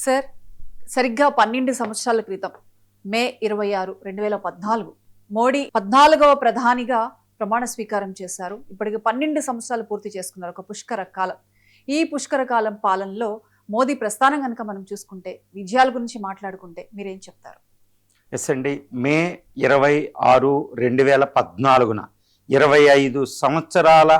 Sir, సరిగ్గా 12 సంవత్సరాల క్రితం మే 26, 2014 మోడీ 14వ ప్రధానిగా ప్రమాణ స్వీకారం చేశారు. ఇప్పటికి 12 సంవత్సరాలు పూర్తి చేసుకున్నారు. ఒక పుష్కర కాలం. ఈ పుష్కర కాలం పాలనలో మోదీ ప్రస్థానం కనుక మనం చూసుకుంటే, విజయాల గురించి మాట్లాడుకుంటే మీరేం చెప్తారు? ఎస్ అండి. మే 26, 2014న 25 సంవత్సరాల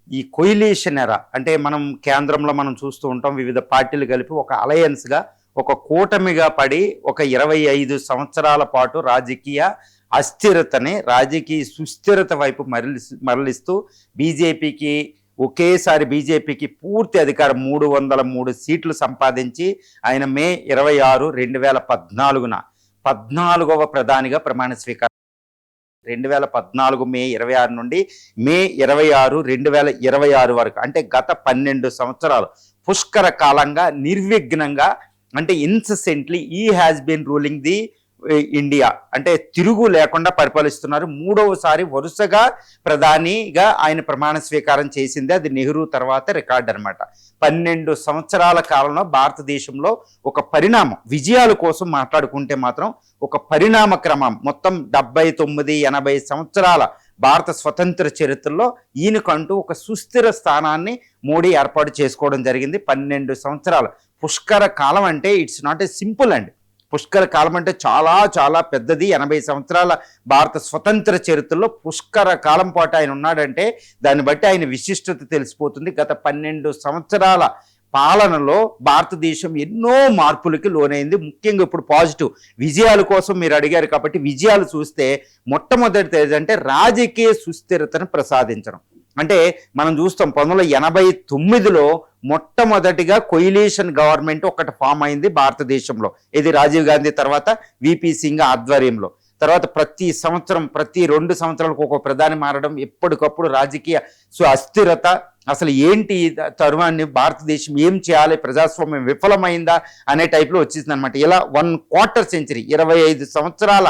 ఈ కొయిలేషన్ ఎరా, అంటే మనం కేంద్రంలో మనం చూస్తూ ఉంటాం, వివిధ పార్టీలు కలిపి ఒక అలయన్స్గా, ఒక కూటమిగా పడి ఒక 25 సంవత్సరాల పాటు రాజకీయ అస్థిరతని రాజకీయ సుస్థిరత వైపు మరలిస్తూ బీజేపీకి పూర్తి అధికారం 303 సీట్లు సంపాదించి ఆయన మే 26, 2014న 14వ ప్రధానిగా ప్రమాణ స్వీకారం. 2014 మే 26 నుండి మే 26, 2026 వరకు, అంటే గత 12 సంవత్సరాలు పుష్కర కాలంగా నిర్విఘ్నంగా, అంటే ఇన్సెసెంట్లీ ఈ has been ruling the India, అంటే తిరుగు లేకుండా పరిపాలిస్తున్నారు. 3వసారి వరుసగా ప్రధానిగా ఆయన ప్రమాణ స్వీకారం చేసింది. అది నెహ్రూ తర్వాత రికార్డ్ అనమాట. 12 సంవత్సరాల కాలంలో భారతదేశంలో ఒక పరిణామం, విజయాల కోసం మాట్లాడుకుంటే మాత్రం ఒక పరిణామ క్రమం, మొత్తం 79-80 సంవత్సరాల భారత స్వతంత్ర చరిత్రలో ఈయనకంటూ ఒక సుస్థిర స్థానాన్ని మోడీ ఏర్పాటు చేసుకోవడం జరిగింది. 12 సంవత్సరాలు పుష్కర కాలం అంటే ఇట్స్ నాట్ ఏ సింపుల్ అండి. పుష్కర కాలం అంటే చాలా చాలా పెద్దది. 80 సంవత్సరాల భారత స్వతంత్ర చరిత్రలో పుష్కర కాలం పాటు ఆయన ఉన్నాడంటే దాన్ని బట్టి ఆయన విశిష్టత తెలిసిపోతుంది. గత 12 సంవత్సరాల పాలనలో భారతదేశం ఎన్నో మార్పులకి లోనైంది. ముఖ్యంగా ఇప్పుడు పాజిటివ్ విజయాల కోసం మీరు అడిగారు కాబట్టి విజయాలు చూస్తే మొట్టమొదటి ఏంటంటే రాజకీయ సుస్థిరతను ప్రసాదించడం. అంటే మనం చూస్తాం 1989లో మొట్టమొదటిగా కొయిలేషన్ గవర్నమెంట్ ఒకటి ఫామ్ అయింది భారతదేశంలో. ఇది రాజీవ్ గాంధీ తర్వాత విపి సింగ్ ఆధ్వర్యంలో. తర్వాత ప్రతి సంవత్సరం, ప్రతి 2 సంవత్సరాలకు ఒక ప్రధాని మారడం, ఎప్పటికప్పుడు రాజకీయ అస్థిరత, అసలు ఏంటి తరువాన్ని భారతదేశం ఏం చేయాలి, ప్రజాస్వామ్యం విఫలమైందా అనే టైప్లో వచ్చేసింది అనమాట. ఇలా 1/4 సెంచరీ 25 సంవత్సరాల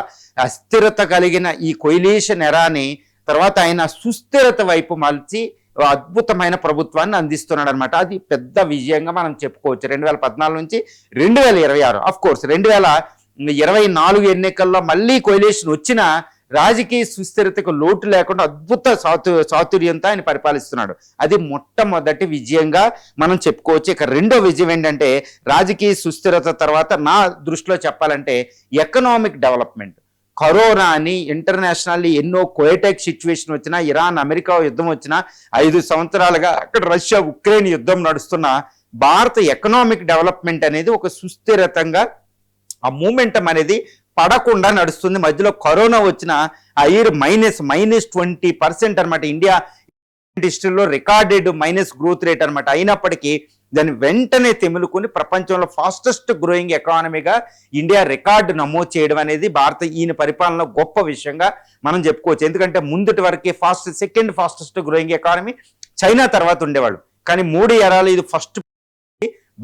అస్థిరత కలిగిన ఈ కొయిలేషన్ ఎరాని తర్వాత ఆయన సుస్థిరత వైపు మలిచి అద్భుతమైన ప్రభుత్వాన్ని అందిస్తున్నాడు అనమాట. అది పెద్ద విజయంగా మనం చెప్పుకోవచ్చు. 2014 నుంచి 2026, అఫ్ కోర్స్ 2024 ఎన్నికల్లో మళ్ళీ కొయిలేషన్ వచ్చిన రాజకీయ సుస్థిరతకు లోటు లేకుండా అద్భుత చాతుర్యంతో ఆయన పరిపాలిస్తున్నాడు. అది మొట్టమొదటి విజయంగా మనం చెప్పుకోవచ్చు. ఇక రెండో విజయం ఏంటంటే రాజకీయ సుస్థిరత తర్వాత నా దృష్టిలో చెప్పాలంటే ఎకనామిక్ డెవలప్మెంట్. కరోనా అని ఇంటర్నేషనల్లీ ఎన్నో కోయటెక్ సిచ్యువేషన్ వచ్చినా, ఇరాన్ అమెరికా యుద్ధం వచ్చినా, 5 సంవత్సరాలుగా అక్కడ రష్యా ఉక్రెయిన్ యుద్ధం నడుస్తున్న భారత ఎకనామిక్ డెవలప్మెంట్ అనేది ఒక సుస్థిరతంగా ఆ మూమెంటం అనేది పడకుండా నడుస్తుంది. మధ్యలో కరోనా వచ్చిన ఆ ఇయర్ -20% అనమాట. ఇండియా హిస్టరీలో రికార్డెడ్ మైనస్ గ్రోత్ రేట్ అనమాట. అయినప్పటికీ దాన్ని వెంటనే తెములుకొని ప్రపంచంలో ఫాస్టెస్ట్ గ్రోయింగ్ ఎకానమీగా ఇండియా రికార్డు నమోదు చేయడం అనేది ఈయన పరిపాలనలో గొప్ప విషయంగా మనం చెప్పుకోవచ్చు. ఎందుకంటే ముందుటి వరకే second fastest growing economy China తర్వాత ఉండేవాళ్ళు. కానీ మోడీ ఎరాలో ఇది ఫస్ట్.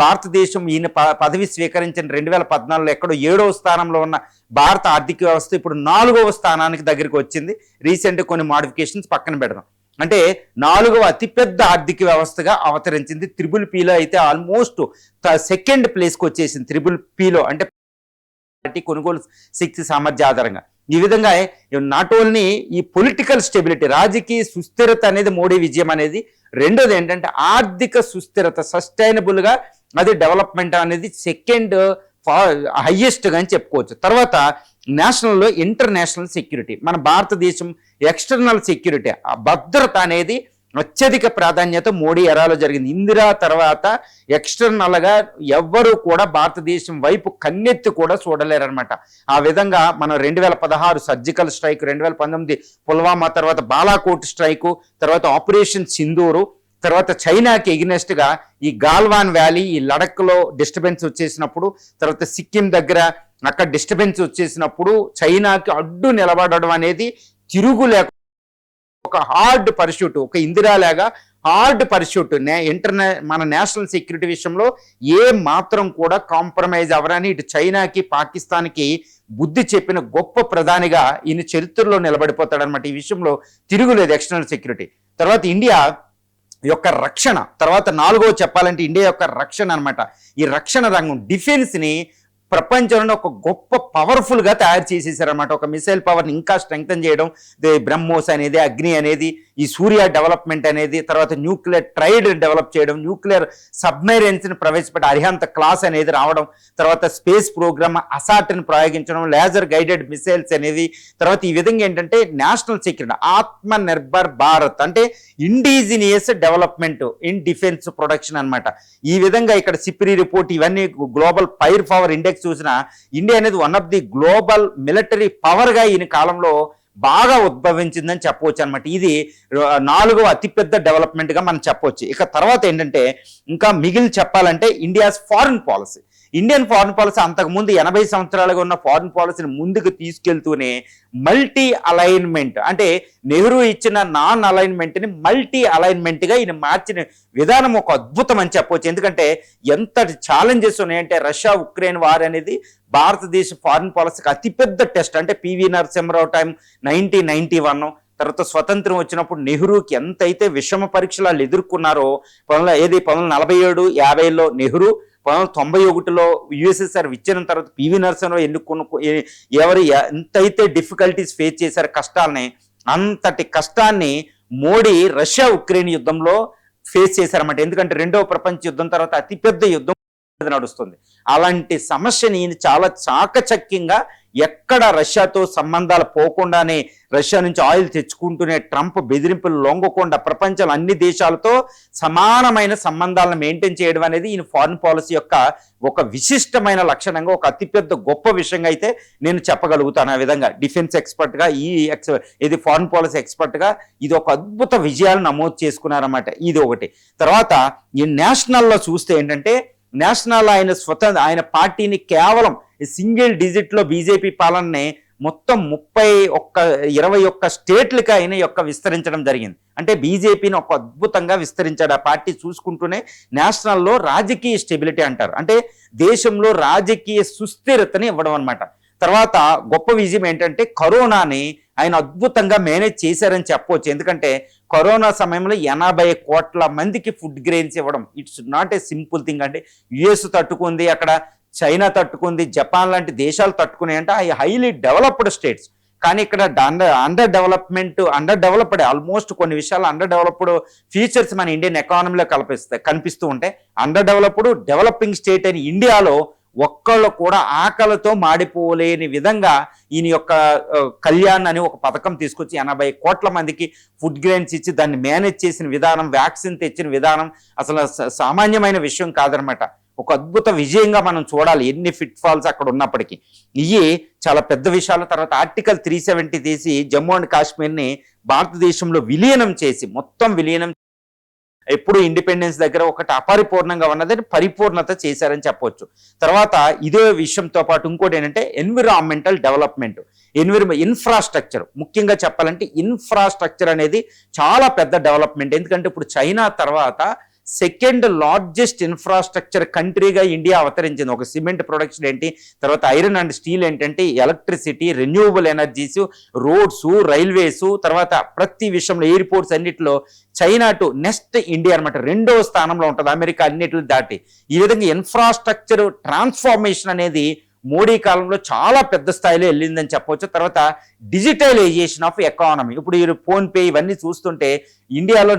భారతదేశం ఈయన పదవి స్వీకరించిన 2014లో ఎక్కడో 7వ స్థానంలో ఉన్న భారత ఆర్థిక వ్యవస్థ ఇప్పుడు 4వ స్థానానికి దగ్గరికి వచ్చింది. రీసెంట్గా కొన్ని మాడిఫికేషన్స్ పక్కన పెడదాం. అంటే 4వ అతిపెద్ద ఆర్థిక వ్యవస్థగా అవతరించింది. త్రిబుల్-Pలో అయితే ఆల్మోస్ట్ సెకండ్ ప్లేస్కి వచ్చేసింది. త్రిబుల్-Pలో అంటే కొనుగోలు శక్తి సామర్థ్య ఆధారంగా. ఈ విధంగా నాట్ ఓన్లీ ఈ పొలిటికల్ స్టెబిలిటీ, రాజకీయ సుస్థిరత అనేది మోడీ విజయం అనేది. రెండోది ఏంటంటే ఆర్థిక సుస్థిరత, సస్టైనబుల్గా అది డెవలప్మెంట్ అనేది సెకండ్ హైయెస్ట్గా అని చెప్పుకోవచ్చు. తర్వాత నేషనల్లో ఇంటర్నేషనల్ సెక్యూరిటీ, మన భారతదేశం ఎక్స్టర్నల్ సెక్యూరిటీ, ఆ భద్రత అనేది అత్యధిక ప్రాధాన్యత మోడీ ఎరాలో జరిగింది. ఇందిరా తర్వాత ఎక్స్టర్నల్గా ఎవ్వరూ కూడా భారతదేశం వైపు కన్నెత్తి కూడా చూడలేరనమాట. ఆ విధంగా మనం 2016 సర్జికల్ స్ట్రైక్, 2019 పుల్వామా, తర్వాత బాలాకోట్ స్ట్రైకు, తర్వాత ఆపరేషన్ సింధూరు, తర్వాత చైనాకి ఎగ్నెస్ట్గా ఈ గాల్వాన్ వ్యాలీ, ఈ లడఖ్లో డిస్టర్బెన్స్ వచ్చేసినప్పుడు, తర్వాత సిక్కిం దగ్గర అక్కడ డిస్టర్బెన్స్ వచ్చేసినప్పుడు చైనాకి అడ్డు నిలబడడం అనేది తిరుగులేక ఒక హార్డ్ పర్స్యూట్, ఒక ఇందిరాలాగా హార్డ్ పర్స్యూట్. మన నేషనల్ సెక్యూరిటీ విషయంలో ఏ మాత్రం కూడా కాంప్రమైజ్ అవ్వరని ఇటు చైనాకి పాకిస్తాన్కి బుద్ధి చెప్పిన గొప్ప ప్రధానిగా ఈయన చరిత్రలో నిలబడిపోతాడనమాట. ఈ విషయంలో తిరుగులేదు ఎక్స్టర్నల్ సెక్యూరిటీ. తర్వాత ఇండియా యొక్క రక్షణ, తర్వాత 4వ చెప్పాలంటే ఇండియా యొక్క రక్షణ అనమాట. ఈ రక్షణ రంగం డిఫెన్స్ని ప్రపంచంలో ఒక గొప్ప పవర్ఫుల్గా తయారు చేసేసారనమాట. ఒక మిసైల్ పవర్ని ఇంకా స్ట్రెంగ్తన్ చేయడం, బ్రహ్మోస్ అనేది, అగ్ని అనేది, ఈ సూర్య డెవలప్మెంట్ అనేది, తర్వాత న్యూక్లియర్ ట్రైడ్ డెవలప్ చేయడం, న్యూక్లియర్ సబ్మెరైన్స్ని ప్రవేశపెట్టి అరిహంత క్లాస్ అనేది రావడం, తర్వాత స్పేస్ ప్రోగ్రామ్ అసాట్ని ప్రయోగించడం, లేజర్ గైడెడ్ మిసైల్స్ అనేది, తర్వాత ఈ విధంగా ఏంటంటే నేషనల్ సెక్యూరిటీ, ఆత్మ నిర్భర్ భారత్ అంటే indigenous development in defence production అనమాట. ఈ విధంగా ఇక్కడ సిప్రీ రిపోర్ట్ ఇవన్నీ గ్లోబల్ ఫైర్ పవర్ ఇండెక్స్ చూసినా ఇండియా అనేది one of the global military పవర్గా ఈయన కాలంలో బాగా ఉద్భవించిందని చెప్పవచ్చు అనమాట. ఇది 4వ అతిపెద్ద డెవలప్మెంట్గా మనం చెప్పవచ్చు. ఇక తర్వాత ఏంటంటే ఇంకా మిగిలి చెప్పాలంటే India's foreign policy. Indian foreign policy అంతకుముందు 80 సంవత్సరాలుగా ఉన్న ఫారిన్ పాలసీని ముందుకు తీసుకెళ్తూనే మల్టీ అలైన్మెంట్ అంటే నెహ్రూ ఇచ్చిన నాన్ అలైన్మెంట్ని మల్టీ అలైన్మెంట్గా ఈయన మార్చిన విధానం ఒక అద్భుతం అని చెప్పవచ్చు. ఎందుకంటే ఎంతటి ఛాలెంజెస్ ఉన్నాయంటే రష్యా ఉక్రెయిన్ వార్ అనేది భారతదేశ ఫారిన్ పాలసీకి అతిపెద్ద టెస్ట్. అంటే పివి నరసింహరావు టైం 1991, తర్వాత స్వతంత్రం వచ్చినప్పుడు నెహ్రూకి ఎంతైతే విషమ పరీక్షలు వాళ్ళు ఎదుర్కొన్నారో 1947, 50లో నెహ్రూ, 1991లో యుఎస్ఎస్ఆర్ విచ్చిన తర్వాత పివి నరసింహరావు ఎవరు ఎంతైతే డిఫికల్టీస్ ఫేస్ చేశారు కష్టాలని, అంతటి కష్టాన్ని మోడీ రష్యా ఉక్రెయిన్ యుద్ధంలో ఫేస్ చేశారన్నమాట. ఎందుకంటే 2వ ప్రపంచ యుద్ధం తర్వాత అతిపెద్ద యుద్ధం నడుస్తుంది. అలాంటి సమస్యని చాలా చాకచక్యంగా ఎక్కడ రష్యాతో సంబంధాలు పోకుండానే రష్యా నుంచి ఆయిల్ తెచ్చుకుంటూనే ట్రంప్ బెదిరింపులు లొంగకుండా ప్రపంచంలో అన్ని దేశాలతో సమానమైన సంబంధాలను మెయింటైన్ చేయడం అనేది ఈయన ఫారిన్ పాలసీ యొక్క ఒక విశిష్టమైన లక్షణంగా, ఒక అతిపెద్ద గొప్ప విషయంగా అయితే నేను చెప్పగలుగుతాను. ఆ విధంగా డిఫెన్స్ ఎక్స్పర్ట్గా ఇది ఫారిన్ పాలసీ ఎక్స్పర్ట్గా ఇది ఒక అద్భుత విజయాలు నమోదు చేసుకున్నారన్నమాట. ఇది ఒకటి. తర్వాత ఈ నేషనల్లో చూస్తే ఏంటంటే నేషనల్ ఆయన పార్టీని కేవలం సింగిల్ డిజిట్లో బీజేపీ పాలనని మొత్తం 21 స్టేట్లకి ఆయన విస్తరించడం జరిగింది. అంటే బీజేపీని ఒక అద్భుతంగా విస్తరించాడు ఆ పార్టీ. చూసుకుంటూనే నేషనల్లో రాజకీయ స్టెబిలిటీ అంటారు, అంటే దేశంలో రాజకీయ సుస్థిరతని ఇవ్వడం అనమాట. తర్వాత గొప్ప విజయం ఏంటంటే కరోనాని ఆయన అద్భుతంగా మేనేజ్ చేశారని చెప్పవచ్చు. ఎందుకంటే కరోనా సమయంలో 80 కోట్ల మందికి ఫుడ్ గ్రెయిన్స్ ఇవ్వడం it's not a simple thing. అంటే యుఎస్ తట్టుకుంది, అక్కడ చైనా తట్టుకుంది, జపాన్ లాంటి దేశాలు తట్టుకున్నాయి అంటే అవి హైలీ డెవలప్డ్ స్టేట్స్. కానీ ఇక్కడ అండర్ డెవలప్డ్ ఆల్మోస్ట్ కొన్ని విషయాలు అండర్ డెవలప్డ్ ఫీచర్స్ మన ఇండియన్ ఎకానమీలో కనిపిస్తూ ఉంటాయి. అండర్ డెవలపింగ్ స్టేట్ అయిన ఇండియాలో ఒక్కళ్ళు కూడా ఆకలితో మాడిపోలేని విధంగా ఈయన యొక్క కళ్యాణ్ అని ఒక పథకం తీసుకొచ్చి 80 కోట్ల మందికి ఫుడ్ గ్రెయిన్స్ ఇచ్చి దాన్ని మేనేజ్ చేసిన విధానం, వ్యాక్సిన్ తెచ్చిన విధానం అసలు సామాన్యమైన విషయం కాదనమాట. ఒక అద్భుత విజయంగా మనం చూడాలి ఎన్ని ఫిట్ ఫాల్స్ అక్కడ ఉన్నప్పటికీ. ఇవి చాలా పెద్ద విషయాల తర్వాత ఆర్టికల్ 370 తీసి జమ్మూ అండ్ కాశ్మీర్ని భారతదేశంలో మొత్తం విలీనం ఎప్పుడు ఇండిపెండెన్స్ దగ్గర ఒకటి అపరిపూర్ణంగా ఉన్నదని పరిపూర్ణత చేశారని చెప్పవచ్చు. తర్వాత ఇదే విషయంతో పాటు ఇంకోటి ఏంటంటే ఎన్విరాన్మెంటల్ డెవలప్మెంట్, ఇన్ఫ్రాస్ట్రక్చర్. ముఖ్యంగా చెప్పాలంటే ఇన్ఫ్రాస్ట్రక్చర్ అనేది చాలా పెద్ద డెవలప్మెంట్. ఎందుకంటే ఇప్పుడు చైనా తర్వాత సెకండ్ లార్జెస్ట్ ఇన్ఫ్రాస్ట్రక్చర్ కంట్రీగా ఇండియా అవతరించింది. ఒక సిమెంట్ ప్రొడక్షన్ ఏంటి, తర్వాత ఐరన్ అండ్ స్టీల్ ఏంటంటే, electricity, renewable energies, roads, railways, తర్వాత ప్రతి విషయంలో ఎయిర్పోర్ట్స్ అన్నిటిలో చైనా టు నెక్స్ట్ ఇండియా అనమాట 2వ స్థానంలో ఉంటుంది అమెరికా అన్నిటిని దాటి. ఈ విధంగా ఇన్ఫ్రాస్ట్రక్చర్ ట్రాన్స్ఫార్మేషన్ అనేది మోడీ కాలంలో చాలా పెద్ద స్థాయిలో వెళ్ళిందని చెప్పవచ్చు. తర్వాత డిజిటలైజేషన్ ఆఫ్ ఎకానమీ. ఇప్పుడు ఈ ఫోన్పే ఇవన్నీ చూస్తుంటే ఇండియాలో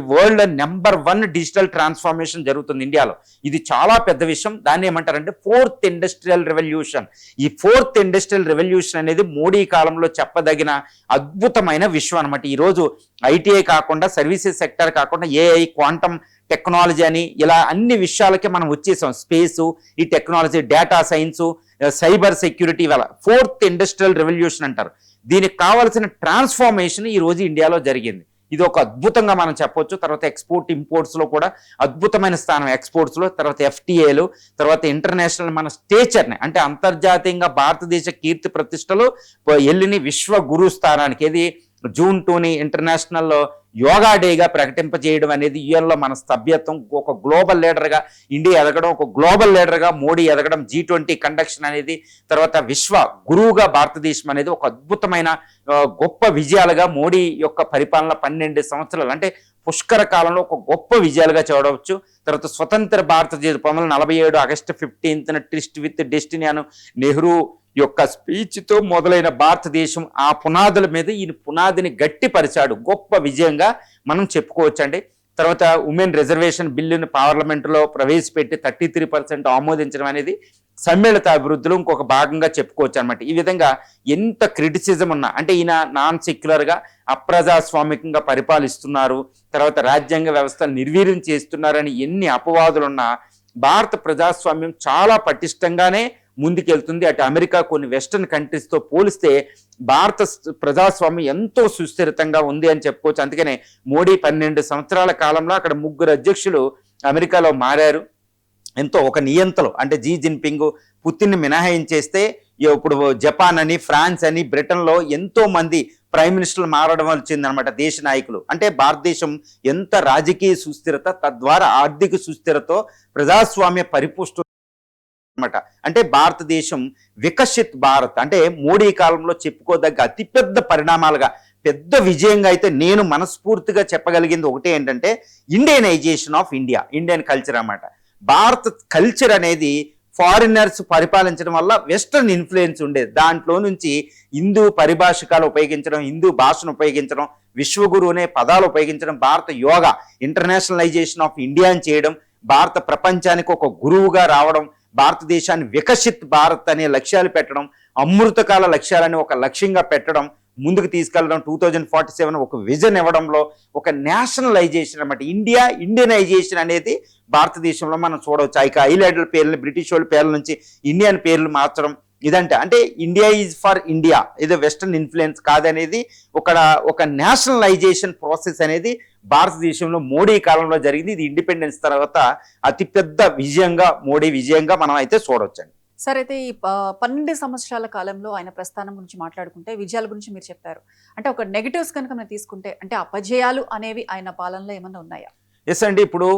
వరల్డ్ నెంబర్ 1 డిజిటల్ ట్రాన్స్ఫార్మేషన్ జరుగుతుంది ఇండియాలో. ఇది చాలా పెద్ద విషయం. దాన్ని ఏమంటారంటే 4th ఇండస్ట్రియల్ రెవల్యూషన్. ఈ 4th ఇండస్ట్రియల్ రెవల్యూషన్ అనేది మోడీ కాలంలో చెప్పదగిన అద్భుతమైన విషయం అనమాట. ఈరోజు ఐటీఐ కాకుండా, సర్వీసెస్ సెక్టర్ కాకుండా ఏఐ, క్వాంటమ్ టెక్నాలజీ అని ఇలా అన్ని విషయాలకి మనం వచ్చేసాం. స్పేసు, ఈ technology, data science, cyber security, ఇవాళ 4th ఇండస్ట్రియల్ రెవల్యూషన్ అంటారు. దీనికి కావాల్సిన ట్రాన్స్ఫార్మేషన్ ఈ రోజు ఇండియాలో జరిగింది. ఇది ఒక అద్భుతంగా మనం చెప్పొచ్చు. తర్వాత ఎక్స్పోర్ట్ ఇంపోర్ట్స్లో కూడా అద్భుతమైన స్థానం ఎక్స్పోర్ట్స్లో. తర్వాత ఎఫ్టీఏలు, తర్వాత ఇంటర్నేషనల్ మన స్టేచర్ని అంటే అంతర్జాతీయంగా భారతదేశ కీర్తి ప్రతిష్టలు వెళ్ళిన విశ్వ గురు స్థానానికి. ఇది June 2ని ఇంటర్నేషనల్ యోగా డేగా ప్రకటింపజేయడం అనేది యుఎన్లో మన సభ్యత్వం. ఒక గ్లోబల్ లీడర్గా ఇండియా ఎదగడం, ఒక గ్లోబల్ లీడర్గా మోడీ ఎదగడం, G20 కండక్షన్ అనేది, తర్వాత విశ్వ గురువుగా భారతదేశం అనేది ఒక అద్భుతమైన గొప్ప విజయాలుగా మోడీ యొక్క పరిపాలన 12 సంవత్సరాలు అంటే పుష్కర కాలంలో ఒక గొప్ప విజయాలుగా చూడవచ్చు. తర్వాత స్వతంత్ర భారతదేశం 1947 ఆగస్టు 15న ట్రిస్ట్ విత్ డెస్టినీ అను నెహ్రూ యొక్క స్పీచ్తో మొదలైన భారతదేశం ఆ పునాదుల మీద ఈ పునాదిని గట్టిపరిచాడు. గొప్ప విజయంగా మనం చెప్పుకోవచ్చండి. తర్వాత ఉమెన్ రిజర్వేషన్ బిల్లుని పార్లమెంటులో ప్రవేశపెట్టి 33% ఆమోదించడం అనేది సమ్మిళిత అభివృద్ధిలో ఇంకొక భాగంగా చెప్పుకోవచ్చు అనమాట. ఈ విధంగా ఎంత క్రిటిసిజం ఉన్నా అంటే ఈయన నాన్ సెక్యులర్గా అప్రజాస్వామికంగా పరిపాలిస్తున్నారు, తర్వాత రాజ్యాంగ వ్యవస్థ నిర్వీర్యం చేస్తున్నారని ఎన్ని అపవాదులున్నా భారత ప్రజాస్వామ్యం చాలా పటిష్టంగానే ముందుకెళ్తుంది. అటు అమెరికా కొన్ని వెస్టర్న్ కంట్రీస్తో పోలిస్తే భారత ప్రజాస్వామ్యం ఎంతో సుస్థిరతంగా ఉంది అని చెప్పుకోవచ్చు. అందుకనే మోడీ 12 సంవత్సరాల కాలంలో అక్కడ 3 అధ్యక్షులు అమెరికాలో మారారు. ఎంతో ఒక నియంతలు అంటే జీ జిన్పింగ్, పుతిన్ని మినహాయించేస్తే ఇప్పుడు జపాన్ అని, ఫ్రాన్స్ అని, బ్రిటన్లో ఎంతో మంది ప్రైమ్ మినిస్టర్లు మారడం వచ్చిందనమాట దేశ నాయకులు. అంటే భారతదేశం ఎంత రాజకీయ సుస్థిరత, తద్వారా ఆర్థిక సుస్థిరతో ప్రజాస్వామ్య పరిపుష్టి అనమాట. అంటే భారతదేశం వికసిత్ భారత్ అంటే మోడీ కాలంలో చెప్పుకోదగ్గ అతిపెద్ద పరిణామాలుగా పెద్ద విజయంగా అయితే నేను మనస్ఫూర్తిగా చెప్పగలిగింది ఒకటే ఏంటంటే ఇండియనైజేషన్ ఆఫ్ ఇండియా, ఇండియన్ కల్చర్ అన్నమాట. భారత కల్చర్ అనేది ఫారినర్స్ పరిపాలించడం వల్ల వెస్టర్న్ ఇన్ఫ్లుయెన్స్ ఉండేది. దాంట్లో నుంచి హిందూ పరిభాషకాలు ఉపయోగించడం, హిందూ భాషను ఉపయోగించడం, విశ్వగురు అనే పదాలు ఉపయోగించడం, భారత యోగా ఇంటర్నేషనలైజేషన్ ఆఫ్ ఇండియాని చేయడం, భారత ప్రపంచానికి ఒక గురువుగా రావడం, భారతదేశాన్ని వికసిత్ భారత్ అనే లక్ష్యాలు పెట్టడం, అమృతకాల లక్ష్యాలని ఒక లక్ష్యంగా పెట్టడం, ముందుకు తీసుకెళ్ళడం, 2047 ఒక విజన్ ఇవ్వడంలో ఒక నేషనలైజేషన్ అన్నమాట. ఇండియనైజేషన్ అనేది భారతదేశంలో మనం చూడవచ్చు. ఇక ఐలాండ్ల పేర్లు బ్రిటిష్ వాళ్ళ పేర్ల నుంచి ఇండియన్ పేర్లు మార్చడం ఇదంటే అంటే ఇండియా ఈజ్ ఫర్ ఇండియా, ఇది వెస్టర్న్ ఇన్ఫ్లుయెన్స్ కాదనేది ఒక నేషనలైజేషన్ ప్రాసెస్ అనేది భారతదేశంలో మోడీ కాలంలో జరిగింది. ఇది ఇండిపెండెన్స్ తర్వాత అతిపెద్ద విజయంగా మోడీ విజయంగా మనం అయితే చూడవచ్చండి. సరే, అయితే ఈ 12 సంవత్సరాల కాలంలో ఆయన ప్రస్థానం గురించి మాట్లాడుకుంటే విజయాల గురించి మీరు చెప్పారు. అంటే ఒక నెగటివ్స్ కనుక మనం తీసుకుంటే అంటే అపజయాలు అనేవి ఆయన పాలనలో ఏమన్నా ఉన్నాయా? ఎస్ అండి. ఇప్పుడు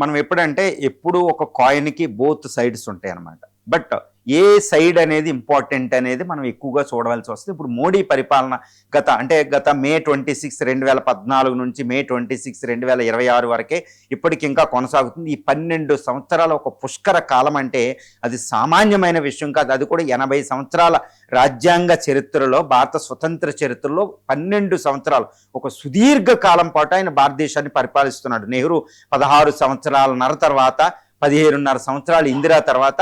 మనం ఎప్పుడంటే ఎప్పుడు ఒక కాయిన్కి బోత్ సైడ్స్ ఉంటాయి అన్నమాట. బట్ ఏ సైడ్ అనేది ఇంపార్టెంట్ అనేది మనం ఎక్కువగా చూడవలసి వస్తుంది. ఇప్పుడు మోడీ పరిపాలన గత మే 26, 2014 నుంచి మే 26, 2026 వరకే ఇప్పటికి ఇంకా కొనసాగుతుంది. ఈ 12 సంవత్సరాల ఒక పుష్కర కాలం అంటే అది సామాన్యమైన విషయం కాదు. అది కూడా 80 సంవత్సరాల రాజ్యాంగ చరిత్రలో, భారత స్వతంత్ర చరిత్రలో 12 సంవత్సరాలు ఒక సుదీర్ఘ కాలం పాటు ఆయన భారతదేశాన్ని పరిపాలిస్తున్నాడు. నెహ్రూ 16 సంవత్సరాలన్నర తర్వాత 17.5 సంవత్సరాలు ఇందిరా తర్వాత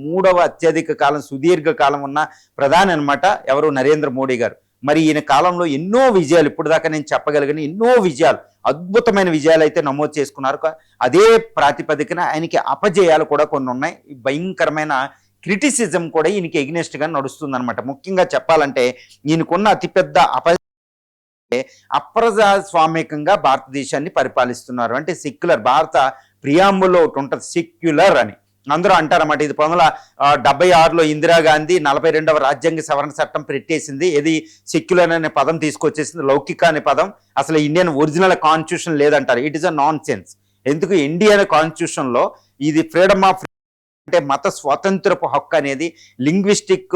మూడవ అత్యధిక కాలం సుదీర్ఘ కాలం ఉన్న ప్రధాని అనమాట ఎవరు, నరేంద్ర మోడీ గారు. మరి ఈయన కాలంలో ఎన్నో విజయాలు, ఇప్పుడు దాకా నేను చెప్పగలిగిన ఎన్నో విజయాలు, అద్భుతమైన విజయాలు అయితే నమోదు చేసుకున్నారు. అదే ప్రాతిపదికన ఆయనకి అపజయాలు కూడా కొన్ని ఉన్నాయి. భయంకరమైన క్రిటిసిజం కూడా ఈయనకి ఎగ్నెస్ట్గా నడుస్తుంది అనమాట. ముఖ్యంగా చెప్పాలంటే ఈయనకున్న అతిపెద్ద అప్రజాస్వామికంగా భారతదేశాన్ని పరిపాలిస్తున్నారు. అంటే సెక్యులర్, భారత ప్రియాంబుల్లో ఒకటి ఉంటుంది సెక్యులర్ అని అందరూ అంటారన్నమాట. ఇది 1976లో ఇందిరాగాంధీ 42వ రాజ్యాంగ సవరణ చట్టం పెట్టేసింది. ఇది సెక్యులర్ అనే పదం తీసుకొచ్చేసింది, లౌకిక అనే పదం. అసలు ఇండియన్ ఒరిజినల్ కాన్స్టిట్యూషన్ లేదంటారు. It is a non sense. ఎందుకు ఇండియన్ కాన్స్టిట్యూషన్లో ఇది ఫ్రీడమ్ ఆఫ్ అంటే మత స్వాతంత్రపు హక్కు అనేది, లింగ్విస్టిక్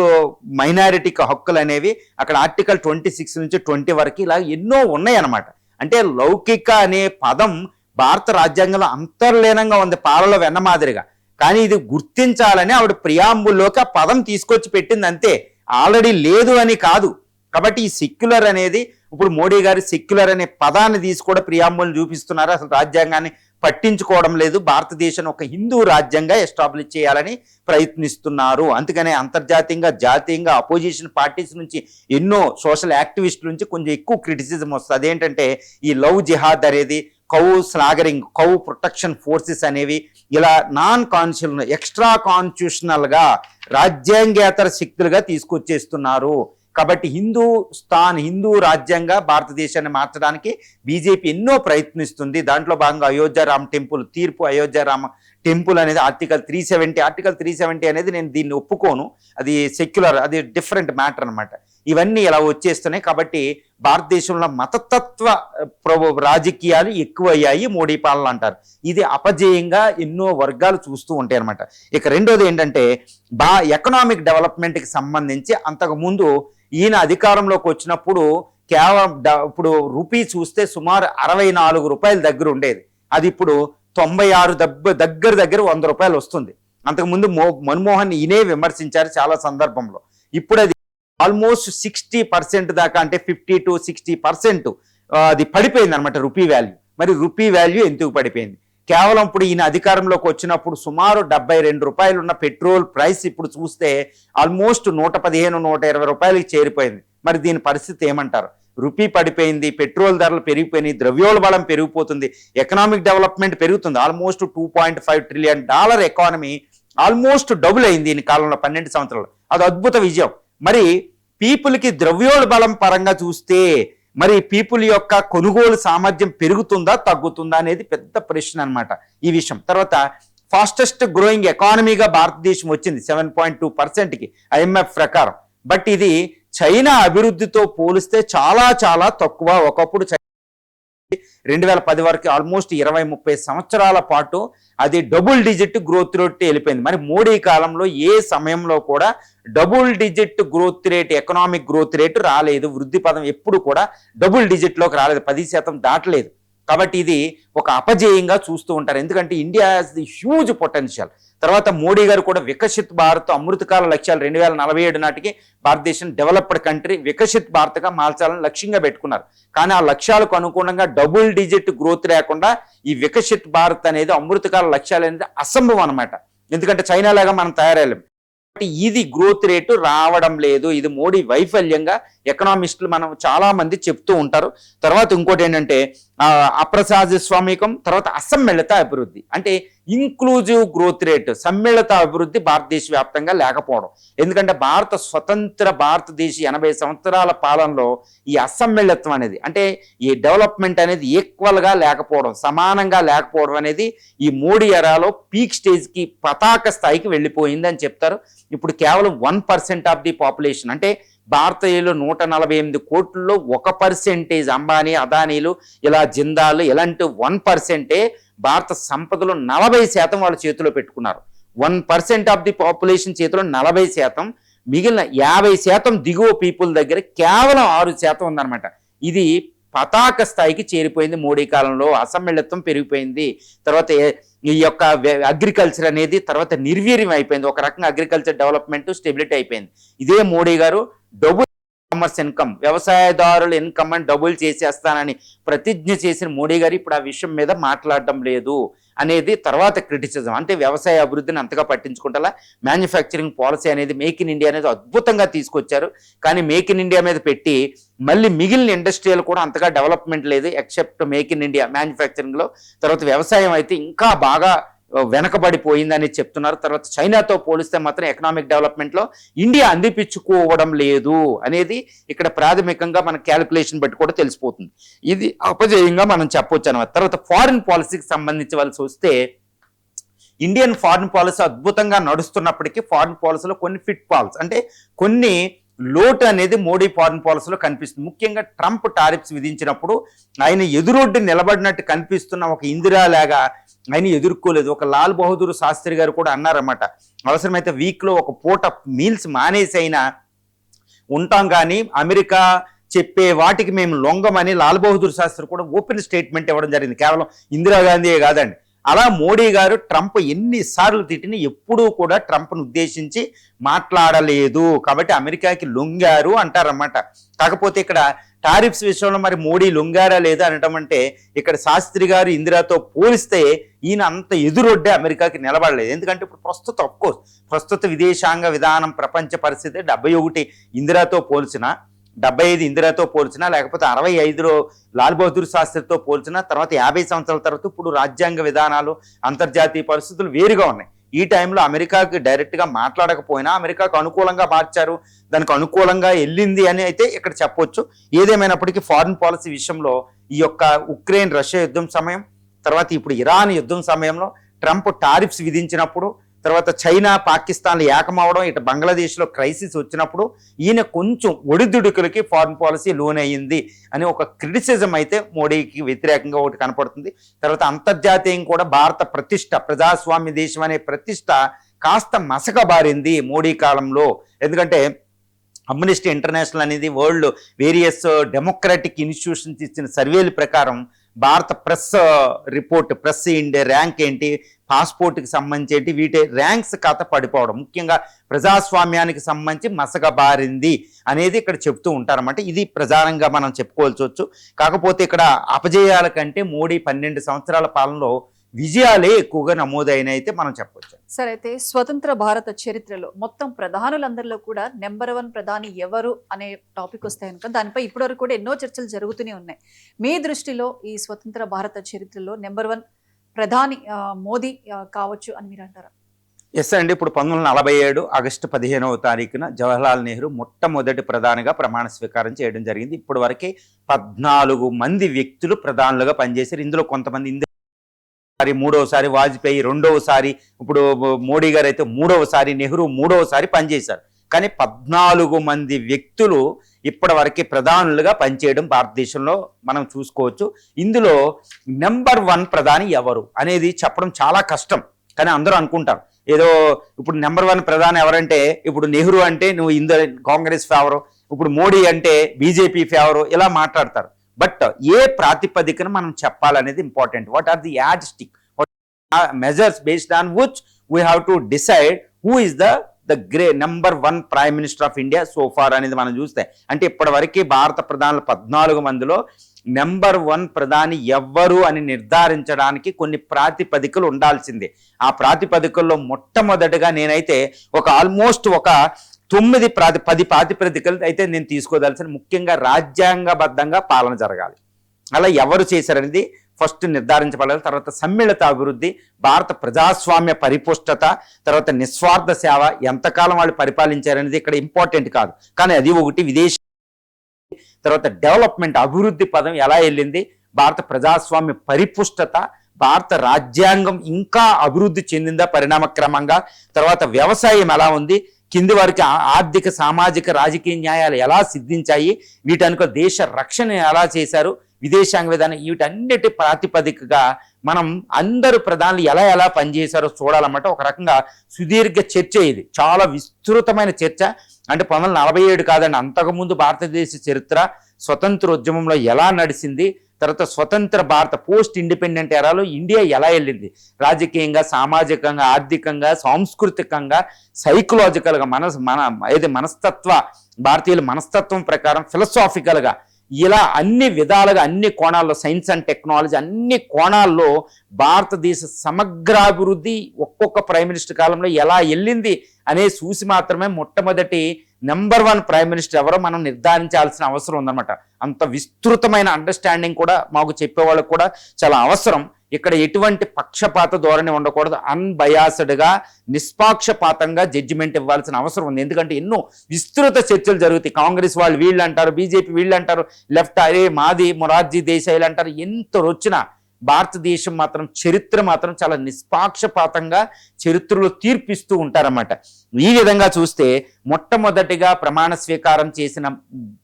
మైనారిటీకి హక్కులు అనేవి అక్కడ ఆర్టికల్ 26 నుంచి 20 వరకు ఇలా ఎన్నో ఉన్నాయి అన్నమాట. అంటే లౌకిక అనే పదం భారత రాజ్యాంగంలో అంతర్లీనంగా ఉంది, పాలలో వెన్న మాదిరిగా. కానీ ఇది గుర్తించాలని ఆవిడ ప్రియాంబుల్లోకి ఆ పదం తీసుకొచ్చి పెట్టింది అంతే, ఆల్రెడీ లేదు అని కాదు. కాబట్టి ఈ సెక్యులర్ అనేది ఇప్పుడు మోడీ గారు సెక్యులర్ అనే పదాన్ని తీసి కూడా ప్రియాంబుల్ని చూపిస్తున్నారు. అసలు రాజ్యాంగాన్ని పట్టించుకోవడం లేదు. భారతదేశం ఒక హిందూ రాజ్యంగా ఎస్టాబ్లిష్ చేయాలని ప్రయత్నిస్తున్నారు. అందుకనే అంతర్జాతీయంగా, జాతీయంగా అపోజిషన్ పార్టీస్ నుంచి, ఎన్నో సోషల్ యాక్టివిస్టుల నుంచి కొంచెం ఎక్కువ క్రిటిసిజం వస్తుంది. అదేంటంటే ఈ లవ్ జిహాద్ అనేది, కౌ స్లాగరింగ్, కౌ ప్రొటెక్షన్ ఫోర్సెస్ అనేవి ఇలా నాన్ కాన్స్టిట్యూషనల్, ఎక్స్ట్రా కాన్స్టిట్యూషనల్గా రాజ్యాంగేతర శక్తులుగా తీసుకొచ్చేస్తున్నారు. కాబట్టి హిందూ రాజ్యంగా భారతదేశాన్ని మార్చడానికి బీజేపీ ఎన్నో ప్రయత్నిస్తుంది. దాంట్లో భాగంగా అయోధ్య రామ టెంపుల్ తీర్పు, అయోధ్య రామ టెంపుల్ అనేది ఆర్టికల్ 370 అనేది నేను దీన్ని ఒప్పుకోను, అది సెక్యులర్, అది డిఫరెంట్ మ్యాటర్ అనమాట. ఇవన్నీ ఇలా వచ్చేస్తున్నాయి. కాబట్టి భారతదేశంలో మతతత్వ రాజకీయాలు ఎక్కువయ్యాయి మోడీ పాలన అంటారు. ఇది అపజయంగా ఎన్నో వర్గాలు చూస్తూ ఉంటాయి అనమాట. ఇక రెండోది ఏంటంటే ఎకనామిక్ డెవలప్మెంట్కి సంబంధించి అంతకుముందు ఈయన అధికారంలోకి వచ్చినప్పుడు కేవలం ఇప్పుడు రూపీ చూస్తే సుమారు 64 రూపాయల దగ్గర ఉండేది. అది ఇప్పుడు 96 దగ్గర 100 రూపాయలు వస్తుంది. అంతకుముందు మన్మోహన్ ఈయనే విమర్శించారు చాలా సందర్భంలో. ఇప్పుడు అది ఆల్మోస్ట్ 60% దాకా, అంటే 50 to 60% అది పడిపోయింది అనమాట రూపీ వాల్యూ. మరి రూపీ వాల్యూ ఎందుకు పడిపోయింది? కేవలం ఇప్పుడు ఈయన అధికారంలోకి వచ్చినప్పుడు సుమారు 72 రూపాయలు ఉన్న పెట్రోల్ ప్రైస్ ఇప్పుడు చూస్తే ఆల్మోస్ట్ 115-120 రూపాయలకి చేరిపోయింది. మరి దీని పరిస్థితి ఏమంటారు? రూపీ పడిపోయింది, పెట్రోల్ ధరలు పెరిగిపోయినాయి, ద్రవ్యోల్బణం పెరిగిపోతుంది, ఎకనామిక్ డెవలప్మెంట్ పెరుగుతుంది. Almost $2.5 trillion economy almost double అయింది ఈ కాలంలో 12 సంవత్సరాలు. అది అద్భుత విజయం. మరి పీపుల్కి ద్రవ్యోల్బణం పరంగా చూస్తే మరి పీపుల్ యొక్క కొనుగోలు సామర్థ్యం పెరుగుతుందా తగ్గుతుందా అనేది పెద్ద ప్రశ్న అనమాట ఈ విషయం. తర్వాత ఫాస్టెస్ట్ గ్రోయింగ్ ఎకానమీగా భారతదేశం వచ్చింది 7.2%కి IMF ప్రకారం. బట్ ఇది చైనా అభివృద్ధితో పోలిస్తే చాలా చాలా తక్కువ. ఒకప్పుడు 2010 వరకు ఆల్మోస్ట్ 20-30 సంవత్సరాల పాటు అది డబుల్ డిజిట్ గ్రోత్ రేట్ వెళ్ళిపోయింది. మరి మోడీ కాలంలో ఏ సమయంలో కూడా double digit growth rate, economic growth rate రాలేదు. వృద్ధి పదం ఎప్పుడు కూడా డబుల్ డిజిట్లోకి రాలేదు, 10% దాటలేదు. కాబట్టి ఇది ఒక అపజయంగా చూస్తూ ఉంటారు. ఎందుకంటే India has the huge potential. తర్వాత మోడీ గారు కూడా వికసిత్ భారత్ అమృతకాల లక్ష్యాలు 2047 నాటికి భారతదేశం డెవలప్డ్ కంట్రీ వికసిత్ భారత్గా మార్చాలని లక్ష్యంగా పెట్టుకున్నారు. కానీ ఆ లక్ష్యాలకు అనుగుణంగా డబుల్ డిజిట్ గ్రోత్ లేకుండా ఈ వికసిత్ భారత్ అనేది అమృతకాల లక్ష్యాలు అనేది అసంభవం అనమాట. ఎందుకంటే చైనా లాగా మనం తయారయ్యాం. ఇది గ్రోత్ రేటు రావడం లేదు. ఇది మోడీ వైఫల్యంగా ఎకనామిస్టులు మనం చాలా మంది చెప్తూ ఉంటారు. తర్వాత ఇంకోటి ఏంటంటే అప్రజాస్వామికం, తర్వాత అసమ్మిళిత అభివృద్ధి, అంటే ఇంక్లూజివ్ గ్రోత్ రేట్, సమ్మిళిత అభివృద్ధి భారతదేశ వ్యాప్తంగా లేకపోవడం. ఎందుకంటే స్వతంత్ర భారతదేశ 80 సంవత్సరాల పాలనలో ఈ అసమ్మిళితం అనేది, అంటే ఈ డెవలప్మెంట్ అనేది ఈక్వల్గా లేకపోవడం, సమానంగా లేకపోవడం అనేది ఈ మోడీ ఎరాలో పీక్ స్టేజ్కి, పతాక స్థాయికి వెళ్ళిపోయింది అని చెప్తారు. ఇప్పుడు కేవలం 1% ఆఫ్ ది పాపులేషన్, అంటే భారతీయులు 148 కోట్లలో 1% అంబానీ, అదానీలు, ఇలా జిందాలు ఇలాంటి 1%ఏ భారత సంపదలో 40% వాళ్ళ చేతిలో పెట్టుకున్నారు. 1% ఆఫ్ ది పాపులేషన్ చేతిలో 40%, మిగిలిన 50% దిగువ పీపుల్ దగ్గర కేవలం 6% ఉందన్నమాట. ఇది పతాక స్థాయికి చేరిపోయింది మోడీ కాలంలో. అసమ్మిళితం పెరిగిపోయింది. తర్వాత ఈ యొక్క అగ్రికల్చర్ అనేది తర్వాత నిర్వీర్యం అయిపోయింది. ఒక రకంగా అగ్రికల్చర్ డెవలప్మెంట్ స్టెబిలిటీ అయిపోయింది. ఇదే మోడీ గారు డబుల్ కామర్స్ ఇన్కమ్, వ్యవసాయదారుల ఇన్కమ్ అని డబుల్ చేసేస్తానని ప్రతిజ్ఞ చేసిన మోడీ గారు ఇప్పుడు ఆ విషయం మీద మాట్లాడడం లేదు అనేది తర్వాత క్రిటిసిజం. అంటే వ్యవసాయ అభివృద్ధిని అంతగా పట్టించుకుంటా, మ్యానుఫ్యాక్చరింగ్ పాలసీ అనేది మేక్ ఇన్ ఇండియా అనేది అద్భుతంగా తీసుకొచ్చారు. కానీ మేక్ ఇన్ ఇండియా మీద పెట్టి మళ్ళీ మిగిలిన ఇండస్ట్రియల్ కూడా అంతగా డెవలప్మెంట్ లేదు ఎక్సెప్ట్ మేక్ ఇన్ ఇండియా మ్యానుఫ్యాక్చరింగ్లో. తర్వాత వ్యవసాయం అయితే ఇంకా బాగా వెనకబడిపోయిందని చెప్తున్నారు. తర్వాత చైనాతో పోలిస్తే మాత్రం ఎకనామిక్ డెవలప్మెంట్లో ఇండియా అందిపించుకోవడం లేదు అనేది ఇక్కడ ప్రాథమికంగా మన క్యాలిక్యులేషన్ బట్టి కూడా తెలిసిపోతుంది. ఇది అపజయంగా మనం చెప్పొచ్చు అనమాట. తర్వాత ఫారిన్ పాలసీకి సంబంధించవలసి వస్తే ఇండియన్ ఫారిన్ పాలసీ అద్భుతంగా నడుస్తున్నప్పటికీ ఫారిన్ పాలసీలో కొన్ని ఫిట్ ఫాల్స్, అంటే కొన్ని లోటు అనేది మోడీ ఫారిన్ పాలసీలో కనిపిస్తుంది. ముఖ్యంగా ట్రంప్ టారిఫ్స్ విధించినప్పుడు ఆయన ఎదురొడ్డి నిలబడినట్టు కనిపిస్తున్న ఒక ఇందిరా లాగా ఆయన ఎదుర్కోలేదు. ఒక లాల్ బహదూర్ శాస్త్రి గారు కూడా అన్నారన్నమాట, అవసరమైతే వీక్లో ఒక పూట మీల్స్ మానేసి అయినా ఉంటాం, కానీ అమెరికా చెప్పే వాటికి మేము లొంగమని లాల్ బహదూర్ శాస్త్రి కూడా ఓపెన్ స్టేట్మెంట్ ఇవ్వడం జరిగింది. కేవలం ఇందిరాగాంధీయే కాదండి. అలా మోడీ గారు ట్రంప్ ఎన్నిసార్లు తిట్టిన ఎప్పుడూ కూడా ట్రంప్ను ఉద్దేశించి మాట్లాడలేదు. కాబట్టి అమెరికాకి లొంగారు అంటారన్నమాట. కాకపోతే ఇక్కడ టారిఫ్స్ విషయంలో మరి మోడీ లొంగారా లేదా అనటం అంటే ఇక్కడ శాస్త్రి గారు ఇందిరాతో పోలిస్తే ఈయన అంత ఎదురొడ్డే అమెరికాకి నిలబడలేదు. ఎందుకంటే ఇప్పుడు ప్రస్తుత విదేశాంగ విధానం ప్రపంచ పరిస్థితి 71 ఇందిరాతో పోల్చిన, 75 ఇందిరాతో పోల్చినా, లేకపోతే 65లో లాల్ బహదూర్ శాస్త్రితో పోల్చినా, తర్వాత 50 సంవత్సరాల తర్వాత ఇప్పుడు రాజ్యాంగ విధానాలు, అంతర్జాతీయ పరిస్థితులు వేరుగా ఉన్నాయి. ఈ టైంలో అమెరికాకి డైరెక్ట్గా మాట్లాడకపోయినా అమెరికాకు అనుకూలంగా మార్చారు, దానికి అనుకూలంగా వెళ్ళింది అని అయితే ఇక్కడ చెప్పొచ్చు. ఏదేమైనప్పటికీ ఫారిన్ పాలసీ విషయంలో ఈ యొక్క ఉక్రెయిన్ రష్యా యుద్ధం సమయం, తర్వాత ఇప్పుడు ఇరాన్ యుద్ధం సమయంలో ట్రంప్ టారిఫ్స్ విధించినప్పుడు తర్వాత చైనా పాకిస్తాన్లు ఏకమవడం, ఇటు బంగ్లాదేశ్లో క్రైసిస్ వచ్చినప్పుడు ఈయన కొంచెం ఒడిదుడుకులకి ఫారిన్ పాలసీ లోనయ్యింది అని ఒక క్రిటిసిజం అయితే మోడీకి వ్యతిరేకంగా ఒకటి కనపడుతుంది. తర్వాత అంతర్జాతీయం కూడా భారత ప్రతిష్ట, ప్రజాస్వామ్య దేశం అనే ప్రతిష్ట కాస్త మసకబారింది మోడీ కాలంలో. ఎందుకంటే అమ్నెస్టీ ఇంటర్నేషనల్ అనేది వరల్డ్ వేరియస్ డెమోక్రాటిక్ ఇన్స్టిట్యూషన్స్ ఇచ్చిన సర్వేల ప్రకారం భారత press report, press India rank ఏంటి, పాస్పోర్ట్కి సంబంధించి ఏంటి, వీటి ర్యాంక్స్ కథ పడిపోవడం, ముఖ్యంగా ప్రజాస్వామ్యానికి సంబంధించి మసకబారింది అనేది ఇక్కడ చెప్తూ ఉంటారన్నమాట. ఇది ప్రధానంగా మనం చెప్పుకోవాల్సి వచ్చు. కాకపోతే ఇక్కడ అపజయాల కంటే మోడీ 12 సంవత్సరాల పాలనలో విజయాలే ఎక్కువగా నమోదైనవి అయితే మనం చెప్పొచ్చు. సరే, అయితే స్వతంత్ర భారత చరిత్రలో మొత్తం ప్రధానులందరిలో కూడా నెంబర్ 1 ప్రధాని ఎవరు అనే టాపిక్ వస్తే కనుక దానిపై ఇప్పటివరకు కూడా ఎన్నో చర్చలు జరుగుతూనే ఉన్నాయి. మీ దృష్టిలో ఈ స్వతంత్ర భారత చరిత్రలో నెంబర్ 1 ప్రధాని మోదీ కావచ్చు అని మీరు అంటారా? ఎస్ అండి. ఇప్పుడు 1947 ఆగస్టు 15వ తారీఖున జవహర్లాల్ నెహ్రూ మొట్టమొదటి ప్రధానిగా ప్రమాణ స్వీకారం చేయడం జరిగింది. ఇప్పటి వరకే 14 మంది వ్యక్తులు ప్రధానులుగా పనిచేశారు. ఇందులో కొంతమంది మూడవసారి, వాజ్పేయి రెండవసారి, ఇప్పుడు మోడీ గారు అయితే మూడవసారి, నెహ్రూ మూడవసారి పనిచేశారు. కానీ 14 మంది వ్యక్తులు ఇప్పటి వరకు ప్రధానులుగా పనిచేయడం భారతదేశంలో మనం చూసుకోవచ్చు. ఇందులో నెంబర్ 1 ప్రధాని ఎవరు అనేది చెప్పడం చాలా కష్టం. కానీ అందరూ అనుకుంటారు ఏదో ఇప్పుడు నెంబర్ 1 ప్రధాని ఎవరంటే ఇప్పుడు నెహ్రూ అంటే నువ్వు కాంగ్రెస్ ఫేవరు, ఇప్పుడు మోడీ అంటే బీజేపీ ఫేవరు, ఇలా మాట్లాడతారు. బట్ ఏ ప్రాతిపదికన మనం చెప్పాలనేది important. What are the yardstick, measures based on which we have to decide who is the number 1 prime minister of India so far అనేది మనం చూస్తే, అంటే ఇప్పటి వరకు భారత ప్రధానులు 14 మందిలో నెంబర్ 1 ప్రధాని ఎవ్వరు అని నిర్ధారించడానికి కొన్ని ప్రాతిపదికలు ఉండాల్సిందే. ఆ ప్రాతిపదికల్లో మొట్టమొదటిగా నేనైతే ఆల్మోస్ట్ 10 ప్రాతిపదికలు అయితే నేను తీసుకోదలసిన, ముఖ్యంగా రాజ్యాంగబద్ధంగా పాలన జరగాలి. అలా ఎవరు చేశారనేది ఫస్ట్ నిర్ధారించబడాలి. తర్వాత సమ్మిళిత అభివృద్ధి, భారత ప్రజాస్వామ్య పరిపుష్టత, తర్వాత నిస్వార్థ సేవ, ఎంతకాలం వాళ్ళు పరిపాలించారనేది ఇక్కడ ఇంపార్టెంట్ కాదు, కానీ అది ఒకటి. విదేశీ తర్వాత డెవలప్మెంట్, అభివృద్ధి పదం ఎలా వెళ్ళింది, భారత ప్రజాస్వామ్య పరిపుష్టత, భారత రాజ్యాంగం ఇంకా అభివృద్ధి చెందిందా పరిణామక్రమంగా, తర్వాత వ్యవసాయం ఎలా ఉంది, కింది వారికి ఆర్థిక, సామాజిక, రాజకీయ న్యాయాలు ఎలా సిద్ధించాయి, వీటనుక దేశ రక్షణ ఎలా చేశారు, విదేశాంగ విధానం, వీటన్నిటి ప్రాతిపదికగా మనం అందరు ప్రధానులు ఎలా ఎలా పనిచేశారో చూడాలన్నమాట. ఒక రకంగా సుదీర్ఘ చర్చ, ఇది చాలా విస్తృతమైన చర్చ. అంటే 1947 కాదండి, అంతకుముందు భారతదేశ చరిత్ర, స్వతంత్రోద్యమంలో ఎలా నడిచింది, తర్వాత స్వతంత్ర భారత పోస్ట్ ఇండిపెండెంట్ ఎరాలో ఇండియా ఎలా వెళ్ళింది, రాజకీయంగా, సామాజికంగా, ఆర్థికంగా, సాంస్కృతికంగా, సైకలాజికల్గా, మనస్తత్వ భారతీయుల మనస్తత్వం ప్రకారం, ఫిలసాఫికల్గా, ఇలా అన్ని విధాలుగా, అన్ని కోణాల్లో, సైన్స్ అండ్ టెక్నాలజీ అన్ని కోణాల్లో భారతదేశ సమగ్రాభివృద్ధి ఒక్కొక్క ప్రైమ్ మినిస్టర్ కాలంలో ఎలా వెళ్ళింది అనే చూసి మాత్రమే మొట్టమొదటి నెంబర్ 1 ప్రైమ్ మినిస్టర్ ఎవరో మనం నిర్ధారించాల్సిన అవసరం ఉందన్నమాట. అంత విస్తృతమైన అండర్స్టాండింగ్ కూడా మాకు చెప్పేవాళ్ళకు కూడా చాలా అవసరం. ఇక్కడ ఎటువంటి పక్షపాత ధోరణి ఉండకూడదు. అన్బయాస్డ్గా, నిష్పాక్షపాతంగా జడ్జిమెంట్ ఇవ్వాల్సిన అవసరం ఉంది. ఎందుకంటే ఎన్నో విస్తృత చర్చలు జరుగుతాయి. కాంగ్రెస్ వాళ్ళు వీళ్ళు అంటారు, బీజేపీ వీళ్ళు అంటారు, లెఫ్ట్ అరే మాది మొరార్జీ దేశాయిలు అంటారు. ఎంత వచ్చినా భారతదేశం మాత్రం, చరిత్ర మాత్రం చాలా నిష్పాక్షపాతంగా చరిత్రలో తీర్పిస్తూ ఉంటారన్నమాట. ఈ విధంగా చూస్తే మొట్టమొదటిగా ప్రమాణ స్వీకారం చేసిన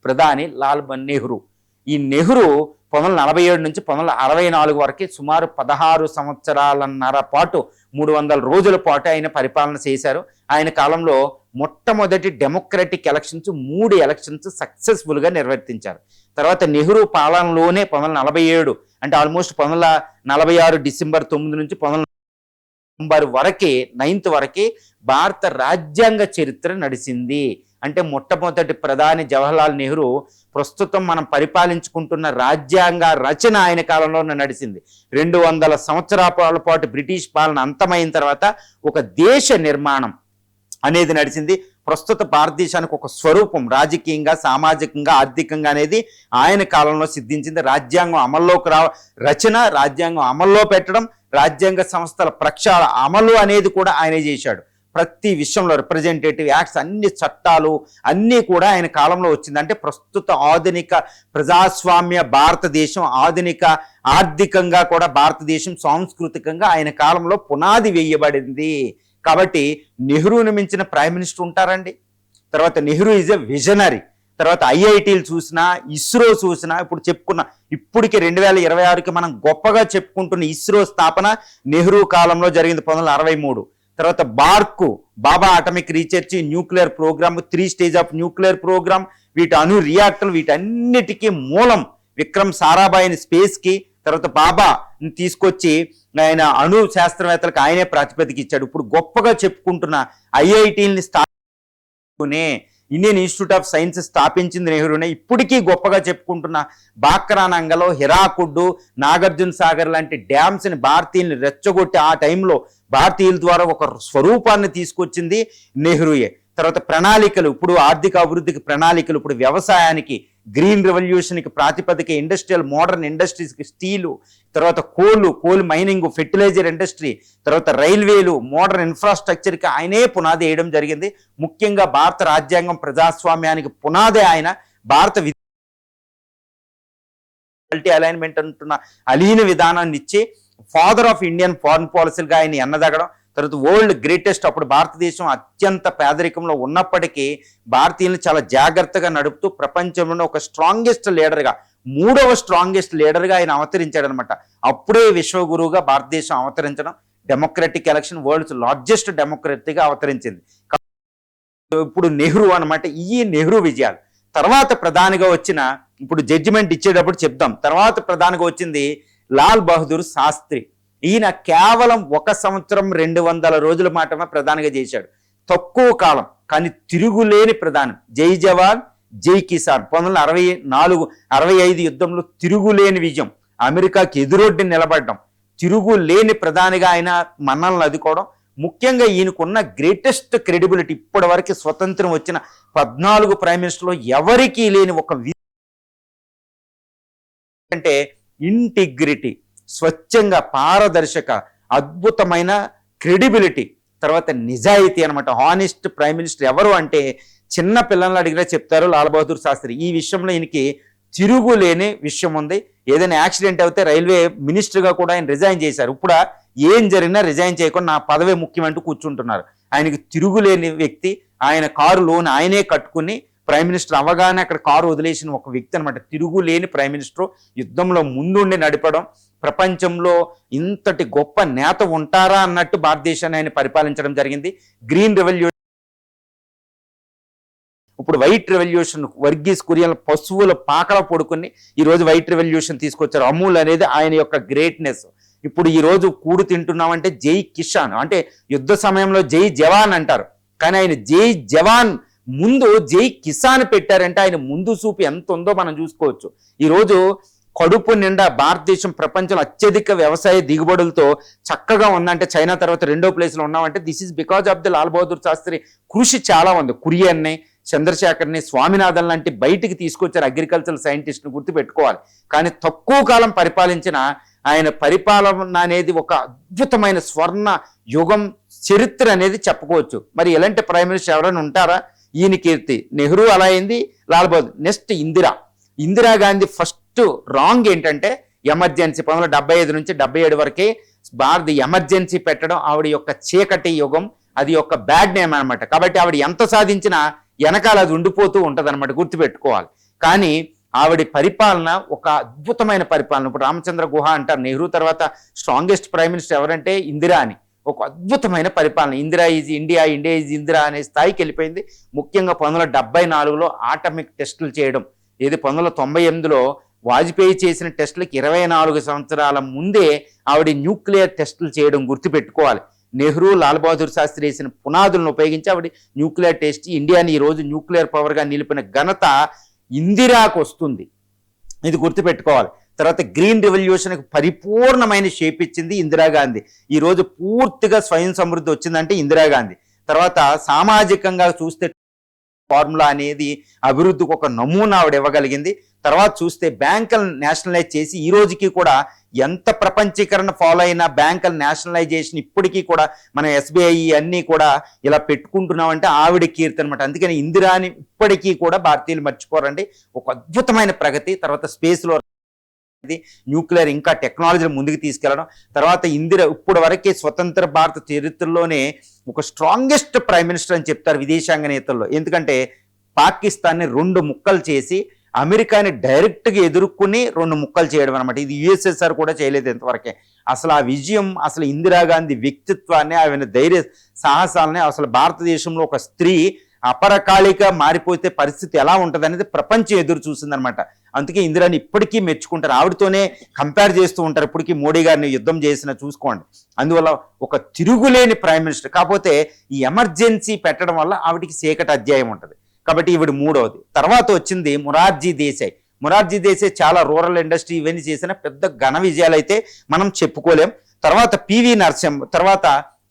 ప్రధాని లాల్ బహదూర్ నెహ్రూ. ఈ నెహ్రూ 1947 నుంచి 1964 వరకు సుమారు 16 సంవత్సరాలన్నర పాటు, 300 రోజుల పాటు ఆయన పరిపాలన చేశారు. ఆయన కాలంలో మొట్టమొదటి డెమోక్రటిక్ ఎలక్షన్స్ 3 ఎలక్షన్స్ సక్సెస్ఫుల్గా నిర్వర్తించారు. తర్వాత నెహ్రూ పాలనలోనే 1947 అంటే ఆల్మోస్ట్ 1946 డిసెంబర్ 9 నుంచి 1990 వరకే, 9th వరకే భారత రాజ్యాంగ చరిత్ర నడిచింది. అంటే మొట్టమొదటి ప్రధాని జవహర్లాల్ నెహ్రూ ప్రస్తుతం మనం పరిపాలించుకుంటున్న రాజ్యాంగ రచన ఆయన కాలంలో నడిచింది. 200 సంవత్సరాల పాటు బ్రిటిష్ పాలన అంతమైన తర్వాత ఒక దేశ నిర్మాణం అనేది నడిచింది. ప్రస్తుత భారతదేశానికి ఒక స్వరూపం, రాజకీయంగా, సామాజికంగా, ఆర్థికంగా అనేది ఆయన కాలంలో సిద్ధించింది. రాజ్యాంగం అమల్లోకి రచన, రాజ్యాంగం అమల్లో పెట్టడం, రాజ్యాంగ సంస్థల ప్రక్షాళన అమలు అనేది కూడా ఆయనే చేశాడు. ప్రతి విషయంలో రిప్రజెంటేటివ్ యాక్ట్స్, అన్ని చట్టాలు అన్నీ కూడా ఆయన కాలంలో వచ్చింది. అంటే ప్రస్తుత ఆధునిక ప్రజాస్వామ్య భారతదేశం, ఆధునిక ఆర్థికంగా కూడా భారతదేశం, సాంస్కృతికంగా ఆయన కాలంలో పునాది వేయబడింది. కాబట్టి నెహ్రూని మించిన ప్రైమ్ మినిస్టర్ ఉంటారండి. తర్వాత నెహ్రూ ఈజ్ ఎ విజనరీ. తర్వాత ఐఐటీలు చూసినా, ఇస్రో చూసినా, ఇప్పుడు చెప్పుకున్న ఇప్పటికి 2026కి మనం గొప్పగా చెప్పుకుంటున్న ఇస్రో స్థాపన నెహ్రూ కాలంలో జరిగింది 1963. తర్వాత Bhabha atomic research nuclear program, 3 stage of nuclear program, వీటి అణు రియాక్టర్లు, వీటన్నిటికీ మూలం విక్రమ్ సారాభాయిని స్పేస్కి, తర్వాత బాబా తీసుకొచ్చి ఆయన అణు శాస్త్రవేత్తలకు ఆయనే ప్రాతిపదిక ఇచ్చాడు. ఇప్పుడు గొప్పగా చెప్పుకుంటున్న ఐఐటీని స్థాపించుకునే ఇండియన్ ఇన్స్టిట్యూట్ ఆఫ్ సైన్స్ స్థాపించింది నెహ్రూనే. ఇప్పటికీ గొప్పగా చెప్పుకుంటున్న బాక్రానంగలో, హిరాకుడ్డు, నాగార్జున సాగర్ లాంటి డ్యామ్స్ని భారతీయుల్ని రెచ్చగొట్టి ఆ టైంలో భారతీయుల ద్వారా ఒక స్వరూపాన్ని తీసుకొచ్చింది నెహ్రూయే. తర్వాత ప్రణాళికలు, ఇప్పుడు ఆర్థిక అభివృద్ధికి ప్రణాళికలు, ఇప్పుడు వ్యవసాయానికి గ్రీన్ రెవల్యూషన్కి ప్రాతిపదిక ఇండస్ట్రియల్ మోడర్న్ ఇండస్ట్రీస్కి స్టీలు, తర్వాత కోల్ మైనింగ్, ఫెర్టిలైజర్ ఇండస్ట్రీ, తర్వాత రైల్వేలు, మోడర్న్ ఇన్ఫ్రాస్ట్రక్చర్కి ఆయనే పునాది వేయడం జరిగింది. ముఖ్యంగా భారత రాజ్యాంగం ప్రజాస్వామ్యానికి పునాదే ఆయన. భారత మల్టీ అలైన్మెంట్ అంటున్న అలీన విధానాన్ని ఇచ్చి ఫాదర్ ఆఫ్ ఇండియన్ ఫారెన్ పాలసీలుగా ఆయన ఎన్నదగడం. తర్వాత వరల్డ్ గ్రేటెస్ట్, అప్పుడు భారతదేశం అత్యంత పేదరికంలో ఉన్నప్పటికీ భారతీయులను చాలా జాగ్రత్తగా నడుపుతూ ప్రపంచంలో ఒక స్ట్రాంగెస్ట్ లీడర్గా, 3వ స్ట్రాంగెస్ట్ లీడర్గా ఆయన అవతరించాడు అనమాట. అప్పుడే విశ్వగురువుగా భారతదేశం అవతరించడం, డెమోక్రటిక్ ఎలక్షన్ వరల్డ్స్ లార్జెస్ట్ డెమోక్రసీగా అవతరించింది. ఇప్పుడు నెహ్రూ అనమాట. ఈ నెహ్రూ విజయాలు తర్వాత ప్రధానిగా వచ్చిన, ఇప్పుడు జడ్జిమెంట్ ఇచ్చేటప్పుడు చెప్దాం, తర్వాత ప్రధానిగా వచ్చింది లాల్ బహదూర్ శాస్త్రి. ఈయన కేవలం 1 సంవత్సరం 200 రోజుల మాత్రమే ప్రధానిగా చేశాడు. తక్కువ కాలం కానీ తిరుగులేని ప్రధాని. జై జవాన్ జై కిసాన్ 1964-65 యుద్ధంలో తిరుగులేని విజయం, అమెరికాకి ఎదురొడ్డి నిలబడడం, తిరుగులేని ప్రధానిగా ఆయన మన్నలను అందుకోవడం. ముఖ్యంగా ఈయనకున్న గ్రేటెస్ట్ క్రెడిబిలిటీ, ఇప్పటి వరకు స్వతంత్రం వచ్చిన 14 ప్రైమ్ మినిస్టర్లో ఎవరికీ లేని ఒక అంటే ఇంటిగ్రిటీ, స్వచ్ఛంగా పారదర్శక అద్భుతమైన క్రెడిబిలిటీ, తర్వాత నిజాయితీ అనమాట. హానెస్ట్ ప్రైమ్ మినిస్టర్ ఎవరు అంటే చిన్న పిల్లల్ని అడిగినా చెప్తారు లాల్ బహదూర్ శాస్త్రి. ఈ విషయంలో ఈయనకి తిరుగులేని విషయం ఉంది. ఏదైనా యాక్సిడెంట్ అయితే రైల్వే మినిస్టర్గా కూడా ఆయన రిజైన్ చేశారు. ఇప్పుడు ఏం జరిగినా రిజైన్ చేయకుండా నా పదవే ముఖ్యమంటూ కూర్చుంటున్నారు. ఆయనకి తిరుగులేని వ్యక్తి. ఆయన కారు లోన్ ఆయనే కట్టుకుని ప్రైమ్ మినిస్టర్ అవగానే అక్కడ కారు వదిలేసిన ఒక వ్యక్తి అనమాట. తిరుగులేని ప్రైమ్ మినిస్టర్. యుద్ధంలో ముందుండి నడపడం, ప్రపంచంలో ఇంతటి గొప్ప నేత ఉంటారా అన్నట్టు భారతదేశాన్ని ఆయన పరిపాలించడం జరిగింది. గ్రీన్ రెవల్యూషన్, ఇప్పుడు వైట్ రెవల్యూషన్, వర్గీస్ కురియన్ పశువుల పాకల పడుకుని ఈరోజు వైట్ రెవల్యూషన్ తీసుకొచ్చారు. అమూల్ అనేది ఆయన యొక్క గ్రేట్నెస్. ఇప్పుడు ఈరోజు కూడు తింటున్నామంటే జై కిసాన్, అంటే యుద్ధ సమయంలో జై జవాన్ అంటారు, కానీ ఆయన జై జవాన్ ముందు జై కిసాన్ పెట్టారంటే ఆయన ముందు చూపు ఎంత ఉందో మనం చూసుకోవచ్చు. ఈరోజు కడుపు నిండా భారతదేశం ప్రపంచంలో అత్యధిక వ్యవసాయ దిగుబడులతో చక్కగా ఉందంటే, చైనా తర్వాత 2వ ప్లేస్లో ఉన్నామంటే this is because of the Lal Bahadur Shastri కృషి చాలా ఉంది. కురియన్ని, చంద్రశేఖర్ని, స్వామినాథన్ లాంటి బయటికి తీసుకొచ్చారు అగ్రికల్చరల్ సైంటిస్ట్ని, గుర్తుపెట్టుకోవాలి. కానీ తక్కువ కాలం పరిపాలించిన ఆయన పరిపాలన అనేది ఒక అద్భుతమైన స్వర్ణ యుగం చరిత్ర అనేది చెప్పుకోవచ్చు. మరి ఎలాంటి ప్రైమ్ మినిస్టర్ ఎవరైనా ఉంటారా? ఈయన కీర్తి. నెహ్రూ అలా అయింది, Lal Bahadur. Next Indira Gandhi. First wrong ఏంటంటే ఎమర్జెన్సీ 1975 నుంచి 77 వరకే భారత ఎమర్జెన్సీ పెట్టడం ఆవిడ యొక్క చీకటి యుగం. అది ఒక బ్యాడ్ నేమ్ అనమాట. కాబట్టి ఆవిడ ఎంత సాధించినా వెనకాల అది ఉండిపోతూ ఉంటుంది అనమాట, గుర్తుపెట్టుకోవాలి. కానీ ఆవిడ పరిపాలన ఒక అద్భుతమైన పరిపాలన. ఇప్పుడు రామచంద్ర గుహ అంటారు నెహ్రూ తర్వాత స్ట్రాంగెస్ట్ ప్రైమ్ మినిస్టర్ ఎవరంటే ఇందిరా అని. ఒక అద్భుతమైన పరిపాలన. Indira is India, India is Indira అనే స్థాయికి వెళ్ళిపోయింది. ముఖ్యంగా 1974లో ఆటమిక్ టెస్టులు చేయడం. ఏది 1998లో వాజ్పేయి చేసిన టెస్టులకి 24 సంవత్సరాల ముందే ఆవిడ న్యూక్లియర్ టెస్టులు చేయడం, గుర్తుపెట్టుకోవాలి. నెహ్రూ, లాల్ బహదూర్ శాస్త్రి వేసిన పునాదులను ఉపయోగించి ఆవిడ న్యూక్లియర్ టెస్ట్ ఇండియాని ఈరోజు న్యూక్లియర్ పవర్గా నిలిపిన ఘనత ఇందిరాకు వస్తుంది. ఇది గుర్తుపెట్టుకోవాలి. తర్వాత గ్రీన్ రెవల్యూషన్కి పరిపూర్ణమైన షేప్ ఇచ్చింది ఇందిరాగాంధీ. ఈరోజు పూర్తిగా స్వయం సమృద్ధి వచ్చిందంటే ఇందిరాగాంధీ. తర్వాత సామాజికంగా చూస్తే ఫార్ములా అనేది అభివృద్ధికి ఒక నమూనా ఆవిడ ఇవ్వగలిగింది. తర్వాత చూస్తే బ్యాంకులను నేషనలైజ్ చేసి ఈ రోజుకి కూడా ఎంత ప్రపంచీకరణ ఫాలో అయినా బ్యాంకుల నేషనలైజేషన్ ఇప్పటికీ కూడా మనం SBI అన్నీ కూడా ఇలా పెట్టుకుంటున్నామంటే ఆవిడ కీర్తి అనమాట. అందుకని ఇందిరాని ఇప్పటికీ కూడా భారతీయులు మర్చిపోరండి. ఒక అద్భుతమైన ప్రగతి. తర్వాత స్పేస్లో న్యూక్లియర్ ఇంకా టెక్నాలజీని ముందుకు తీసుకెళ్లడం, తర్వాత ఇప్పుడు వరకే స్వతంత్ర భారత చరిత్రలోనే ఒక స్ట్రాంగెస్ట్ ప్రైమ్ మినిస్టర్ అని చెప్తారు విదేశాంగ నేతల్లో. ఎందుకంటే పాకిస్తాన్ని 2 ముక్కలు చేసి అమెరికాని డైరెక్ట్గా ఎదుర్కొని 2 ముక్కలు చేయడం అనమాట. ఇది యుఎస్ఎస్ఆర్ కూడా చేయలేదు ఇంతవరకే. అసలు ఆ విజయం, అసలు ఇందిరాగాంధీ వ్యక్తిత్వాన్ని, ఆమె ధైర్య సాహసాలని, అసలు భారతదేశంలో ఒక స్త్రీ అపరకాళిగా మారిపోతే పరిస్థితి ఎలా ఉంటుంది అనేది ప్రపంచం ఎదురు చూసిందనమాట. అందుకే ఇందిరాని ఇప్పటికీ మెచ్చుకుంటారు, ఆవిడతోనే కంపేర్ చేస్తూ ఉంటారు. ఇప్పటికీ మోడీ గారిని యుద్ధం చేసిన చూసుకోండి. అందువల్ల ఒక తిరుగులేని ప్రైమ్ మినిస్టర్. కాకపోతే ఈ ఎమర్జెన్సీ పెట్టడం వల్ల ఆవిడికి చీకటి అధ్యాయం ఉంటుంది కాబట్టి ఈవిడ 3వది. తర్వాత వచ్చింది మొరార్జీ దేశాయ్. మొరార్జీ దేశాయ్ చాలా రూరల్ ఇండస్ట్రీ ఇవన్నీ చేసిన పెద్ద ఘన విజయాలు అయితే మనం చెప్పుకోలేం. తర్వాత పివి నరసింహ, తర్వాత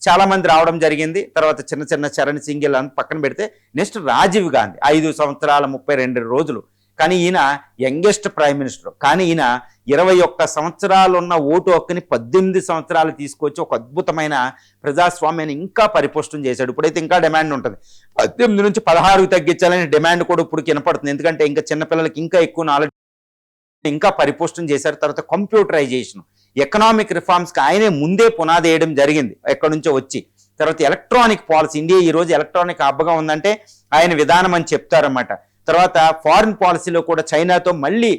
చాలా మంది రావడం జరిగింది. తర్వాత చిన్న చిన్న చరణ్ సింగ్ అని పక్కన పెడితే నెక్స్ట్ రాజీవ్ గాంధీ 5 సంవత్సరాల 32 రోజులు. కానీ ఈయన యంగెస్ట్ ప్రైమ్ మినిస్టర్. కానీ ఈయన 21 సంవత్సరాలు ఉన్న ఓటు హక్కుని 18 సంవత్సరాలు తీసుకొచ్చి ఒక అద్భుతమైన ప్రజాస్వామ్యాన్ని ఇంకా పరిపుష్టం చేశాడు. ఇప్పుడైతే ఇంకా డిమాండ్ ఉంటుంది, 18 నుంచి 16కు తగ్గించాలని డిమాండ్ కూడా ఇప్పుడు వినపడుతుంది. ఎందుకంటే ఇంకా చిన్నపిల్లలకి ఇంకా ఎక్కువ నాలెడ్జ్ ఇంకా పరిపుష్టం చేశారు. తర్వాత కంప్యూటరైజేషన్, ఎకనామిక్ రిఫార్మ్స్కి ఆయనే ముందే పునాది వేయడం జరిగింది ఎక్కడి నుంచో వచ్చి. తర్వాత ఎలక్ట్రానిక్ పాలసీ, ఇండియా ఈరోజు ఎలక్ట్రానిక్ హబ్గా ఉందంటే ఆయన విధానం అని చెప్తారన్నమాట. తర్వాత ఫారిన్ పాలసీలో కూడా చైనాతో మళ్ళీ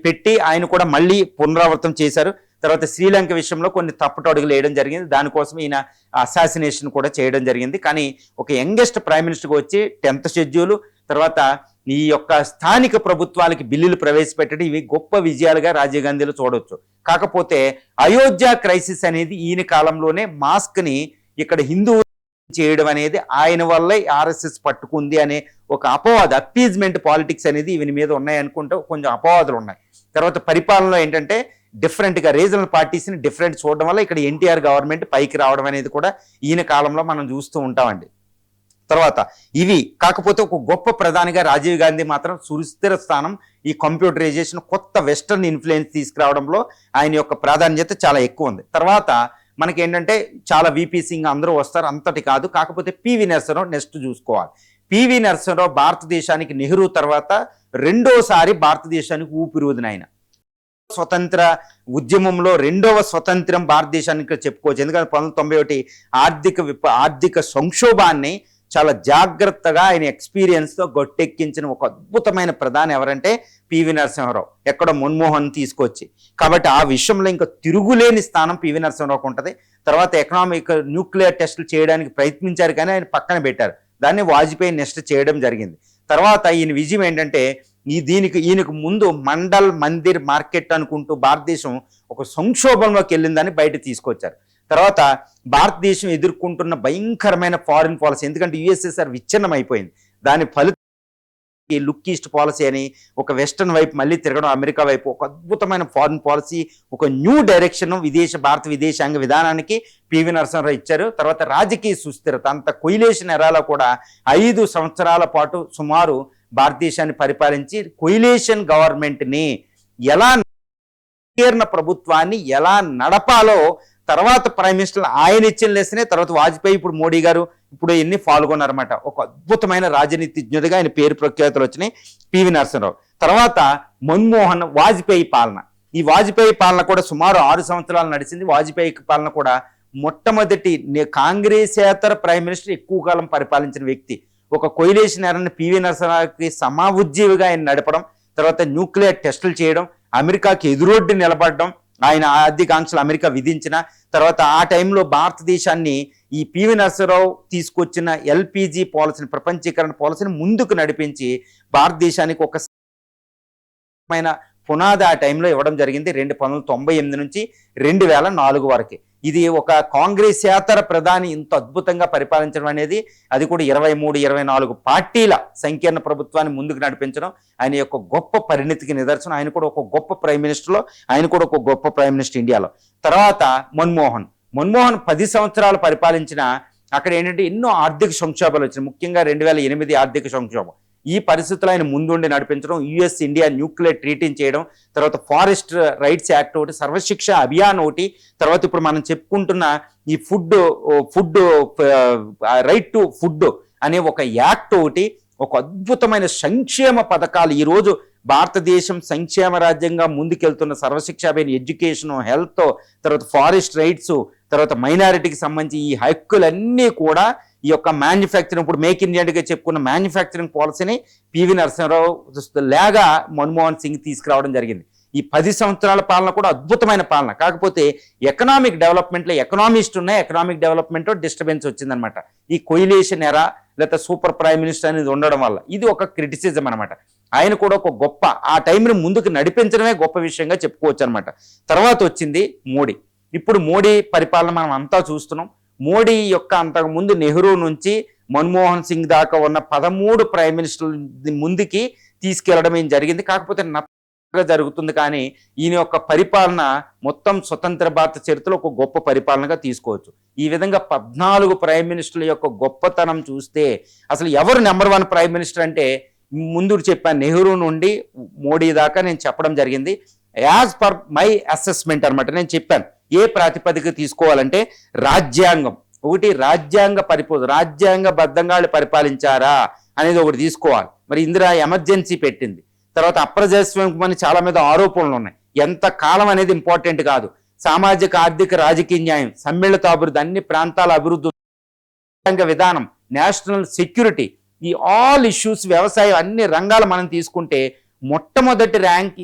పెట్టి ఆయన కూడా మళ్ళీ పునరావృతం చేశారు. తర్వాత శ్రీలంక విషయంలో కొన్ని తప్పుడు అడుగులు వేయడం జరిగింది, దానికోసం ఈయన అసాసినేషన్ కూడా చేయడం జరిగింది. కానీ ఒక యంగెస్ట్ ప్రైమ్ మినిస్టర్గా వచ్చి 10th షెడ్యూల్, తర్వాత ఈ యొక్క స్థానిక ప్రభుత్వాలకి బిల్లులు ప్రవేశపెట్టడం, ఇవి గొప్ప విజయాలుగా రాజీవ్ గాంధీలో చూడవచ్చు. కాకపోతే అయోధ్య క్రైసిస్ అనేది ఈయన కాలంలోనే మాస్క్ని ఇక్కడ హిందువు చేయడం అనేది ఆయన వల్లే ఆర్ఎస్ఎస్ పట్టుకుంది అనే ఒక అపవాదు, అప్పీజ్మెంట్ పాలిటిక్స్ అనేది ఈయన మీద ఉన్నాయి అనుకుంటే కొంచెం అపవాదులు ఉన్నాయి. తర్వాత పరిపాలనలో ఏంటంటే డిఫరెంట్గా రీజనల్ పార్టీస్ని డిఫరెంట్ చూడడం వల్ల ఇక్కడ ఎన్టీఆర్ గవర్నమెంట్ పైకి రావడం అనేది కూడా ఈయన కాలంలో మనం చూస్తూ ఉంటామండి. తర్వాత ఇవి కాకపోతే ఒక గొప్ప ప్రధానిగా రాజీవ్ గాంధీ మాత్రం సుస్థిర స్థానం. ఈ కంప్యూటరైజేషన్, కొత్త వెస్టర్న్ ఇన్ఫ్లుయెన్స్ తీసుకురావడంలో ఆయన యొక్క ప్రాధాన్యత చాలా ఎక్కువ ఉంది. తర్వాత మనకి ఏంటంటే చాలా విపి సింగ్ అందరూ వస్తారు, అంతటి కాదు. కాకపోతే పివి నరసింహరావు నెక్స్ట్ చూసుకోవాలి. పివి నరసింహరావు భారతదేశానికి నెహ్రూ తర్వాత 2వసారి భారతదేశానికి ఊపిరివదిన ఆయన. స్వతంత్ర ఉద్యమంలో 2వ స్వతంత్రం భారతదేశానికి చెప్పుకోవచ్చు. ఎందుకంటే 1991 ఆర్థిక సంక్షోభాన్ని చాలా జాగ్రత్తగా ఆయన ఎక్స్పీరియన్స్తో గొట్టెక్కించిన ఒక అద్భుతమైన ప్రధాని ఎవరంటే పివి నరసింహరావు. ఎక్కడ మన్మోహన్ తీసుకొచ్చి, కాబట్టి ఆ విషయంలో ఇంకా తిరుగులేని స్థానం పివి నరసింహరావుకు ఉంటుంది. తర్వాత ఎకనామిక్ న్యూక్లియర్ టెస్టులు చేయడానికి ప్రయత్నించారు కానీ ఆయన పక్కన పెట్టారు, దాన్ని వాజ్పేయి నెక్స్ట్ చేయడం జరిగింది. తర్వాత ఈయన విజయం ఏంటంటే ఈయనకు ముందు మండల్ మందిర్ మార్కెట్ అనుకుంటూ భారతదేశం ఒక సంక్షోభంలోకి వెళ్ళిందని బయట తీసుకొచ్చారు. తర్వాత భారతదేశం ఎదుర్కొంటున్న భయంకరమైన ఫారిన్ పాలసీ, ఎందుకంటే యుఎస్ఎస్ఆర్ విచ్ఛిన్నం అయిపోయింది, దాని ఫలితం లుక్ ఈస్ట్ పాలసీ అని ఒక వెస్టర్న్ వైపు మళ్ళీ తిరగడం, అమెరికా వైపు ఒక అద్భుతమైన ఫారిన్ పాలసీ, ఒక న్యూ డైరెక్షన్ భారత విదేశాంగ విధానానికి పివి నరసింహరావు ఇచ్చారు. తర్వాత రాజకీయ సుస్థిరత, అంత కొయిలేషన్ ఎరాలో కూడా 5 సంవత్సరాల పాటు సుమారు భారతదేశాన్ని పరిపాలించి కొయిలేషన్ గవర్నమెంట్ని ఎలా ప్రభుత్వాన్ని ఎలా నడపాలో తర్వాత ప్రైమ్ మినిస్టర్ ఆయన ఇచ్చిన లెసనే తర్వాత వాజ్పేయి, ఇప్పుడు మోడీ గారు ఇప్పుడు ఎన్ని పాల్గొన్నారన్నమాట. ఒక అద్భుతమైన రాజనీతిజ్ఞుడిగా ఆయన పేరు ప్రఖ్యాతులు వచ్చినాయి పివి నరసింహరావు. తర్వాత మన్మోహన్, వాజ్పేయి పాలన. ఈ వాజ్పేయి పాలన కూడా సుమారు 6 సంవత్సరాలు నడిచింది. వాజ్పేయి పాలన కూడా మొట్టమొదటి కాంగ్రెసేతర ప్రైమ్ మినిస్టర్ ఎక్కువ కాలం పరిపాలించిన వ్యక్తి. ఒక కొయిలేషన్ ఎరాని పివి నరసింహరావుకి సమావుజ్జీవిగా ఆయన నడపడం, తర్వాత న్యూక్లియర్ టెస్టులు చేయడం, అమెరికాకి ఎదురొడ్డి నిలబడడం, ఆయన ఆర్థిక ఆంక్షలు అమెరికా విధించిన తర్వాత ఆ టైంలో భారతదేశాన్ని ఈ పివి నరసింహరావు తీసుకొచ్చిన ఎల్పిజి పాలసీని, ప్రపంచీకరణ పాలసీని ముందుకు నడిపించి భారతదేశానికి ఒక పునాది ఆ టైంలో ఇవ్వడం జరిగింది 1998 నుంచి 2004 వరకు. ఇది ఒక కాంగ్రెసేతర ప్రధాని ఇంత అద్భుతంగా పరిపాలించడం అనేది, అది కూడా 23-24 పార్టీల సంకీర్ణ ప్రభుత్వాన్ని ముందుకు నడిపించడం ఆయన యొక్క గొప్ప పరిణతికి నిదర్శనం. ఆయన కూడా ఒక గొప్ప ప్రైమ్ మినిస్టర్లో, ఆయన కూడా ఒక గొప్ప ప్రైమ్ మినిస్టర్ ఇండియాలో. తర్వాత మన్మోహన్ 10 సంవత్సరాలు పరిపాలించిన అక్కడ ఏంటంటే ఎన్నో ఆర్థిక సంక్షోభాలు వచ్చినాయి, ముఖ్యంగా 2008 ఆర్థిక సంక్షోభం. ఈ పరిస్థితులు ఆయన ముందుండి నడిపించడం, యుఎస్ ఇండియా న్యూక్లియర్ ట్రీటీని చేయడం, తర్వాత ఫారెస్ట్ రైట్స్ యాక్ట్ ఒకటి, సర్వశిక్ష అభియాన్ ఒకటి, తర్వాత ఇప్పుడు మనం చెప్పుకుంటున్న ఈ ఫుడ్ రైట్ టు ఫుడ్ అనే ఒక యాక్ట్ ఒకటి, ఒక అద్భుతమైన సంక్షేమ పథకాలు ఈరోజు భారతదేశం సంక్షేమ రాజ్యంగా ముందుకెళ్తున్న సర్వశిక్ష అభియాన్, ఎడ్యుకేషన్, హెల్త్, తర్వాత ఫారెస్ట్ రైట్స్, తర్వాత మైనారిటీకి సంబంధించి ఈ హక్కులన్నీ కూడా ఈ యొక్క మ్యానుఫ్యాక్చరింగ్, ఇప్పుడు మేక్ ఇన్ ఇండియాగా చెప్పుకున్న మ్యానుఫ్యాక్చరింగ్ పాలసీని పివి నరసింహారావు లాగా మన్మోహన్ సింగ్ తీసుకురావడం జరిగింది. ఈ 10 సంవత్సరాల పాలన కూడా అద్భుతమైన పాలన. కాకపోతే ఎకనామిక్ డెవలప్మెంట్లో ఎకనామిస్ట్ ఉన్నాయి, ఎకనామిక్ డెవలప్మెంట్ డిస్టర్బెన్స్ వచ్చిందనమాట. ఈ కొయిలేషన్ ఎరా లేకపోతే సూపర్ ప్రైమ్ మినిస్టర్ అనేది ఉండడం వల్ల ఇది ఒక క్రిటిసిజం అనమాట. ఆయన కూడా ఒక గొప్ప ఆ టైంని ముందుకు నడిపించడమే గొప్ప విషయంగా చెప్పుకోవచ్చు అనమాట. తర్వాత వచ్చింది మోడీ. ఇప్పుడు మోడీ పరిపాలన మనం అంతా చూస్తున్నాం. మోడీ యొక్క అంతకుముందు నెహ్రూ నుంచి మన్మోహన్ సింగ్ దాకా ఉన్న 13 ప్రైమ్ మినిస్టర్ల ముందుకి తీసుకెళ్లడం ఏం జరిగింది. కాకపోతే జరుగుతుంది. కానీ ఈయన యొక్క పరిపాలన మొత్తం స్వతంత్ర భారత చరిత్రలో ఒక గొప్ప పరిపాలనగా తీసుకోవచ్చు. ఈ విధంగా 14 ప్రైమ్ మినిస్టర్ల యొక్క గొప్పతనం చూస్తే అసలు ఎవరు నెంబర్ 1 ప్రైమ్ మినిస్టర్ అంటే ముందు చెప్పాను, నెహ్రూ నుండి మోడీ దాకా నేను చెప్పడం జరిగింది. యాజ్ పర్ మై అసెస్మెంట్ అనమాట. నేను చెప్పాను ఏ ప్రాతిపదిక తీసుకోవాలంటే రాజ్యాంగం ఒకటి, రాజ్యాంగబద్ధంగా వాళ్ళు పరిపాలించారా అనేది ఒకటి తీసుకోవాలి. మరి ఇందిరా ఎమర్జెన్సీ పెట్టింది, తర్వాత అప్రజాస్వామ్యం అని చాలా మీద ఆరోపణలు ఉన్నాయి. ఎంత కాలం అనేది ఇంపార్టెంట్ కాదు. సామాజిక, ఆర్థిక, రాజకీయ న్యాయం, సమ్మిళిత అభివృద్ధి, అన్ని ప్రాంతాల అభివృద్ధి, విధానం, నేషనల్ సెక్యూరిటీ, ఈ ఆల్ ఇష్యూస్, వ్యవసాయం, అన్ని రంగాలు మనం తీసుకుంటే మొట్టమొదటి ర్యాంక్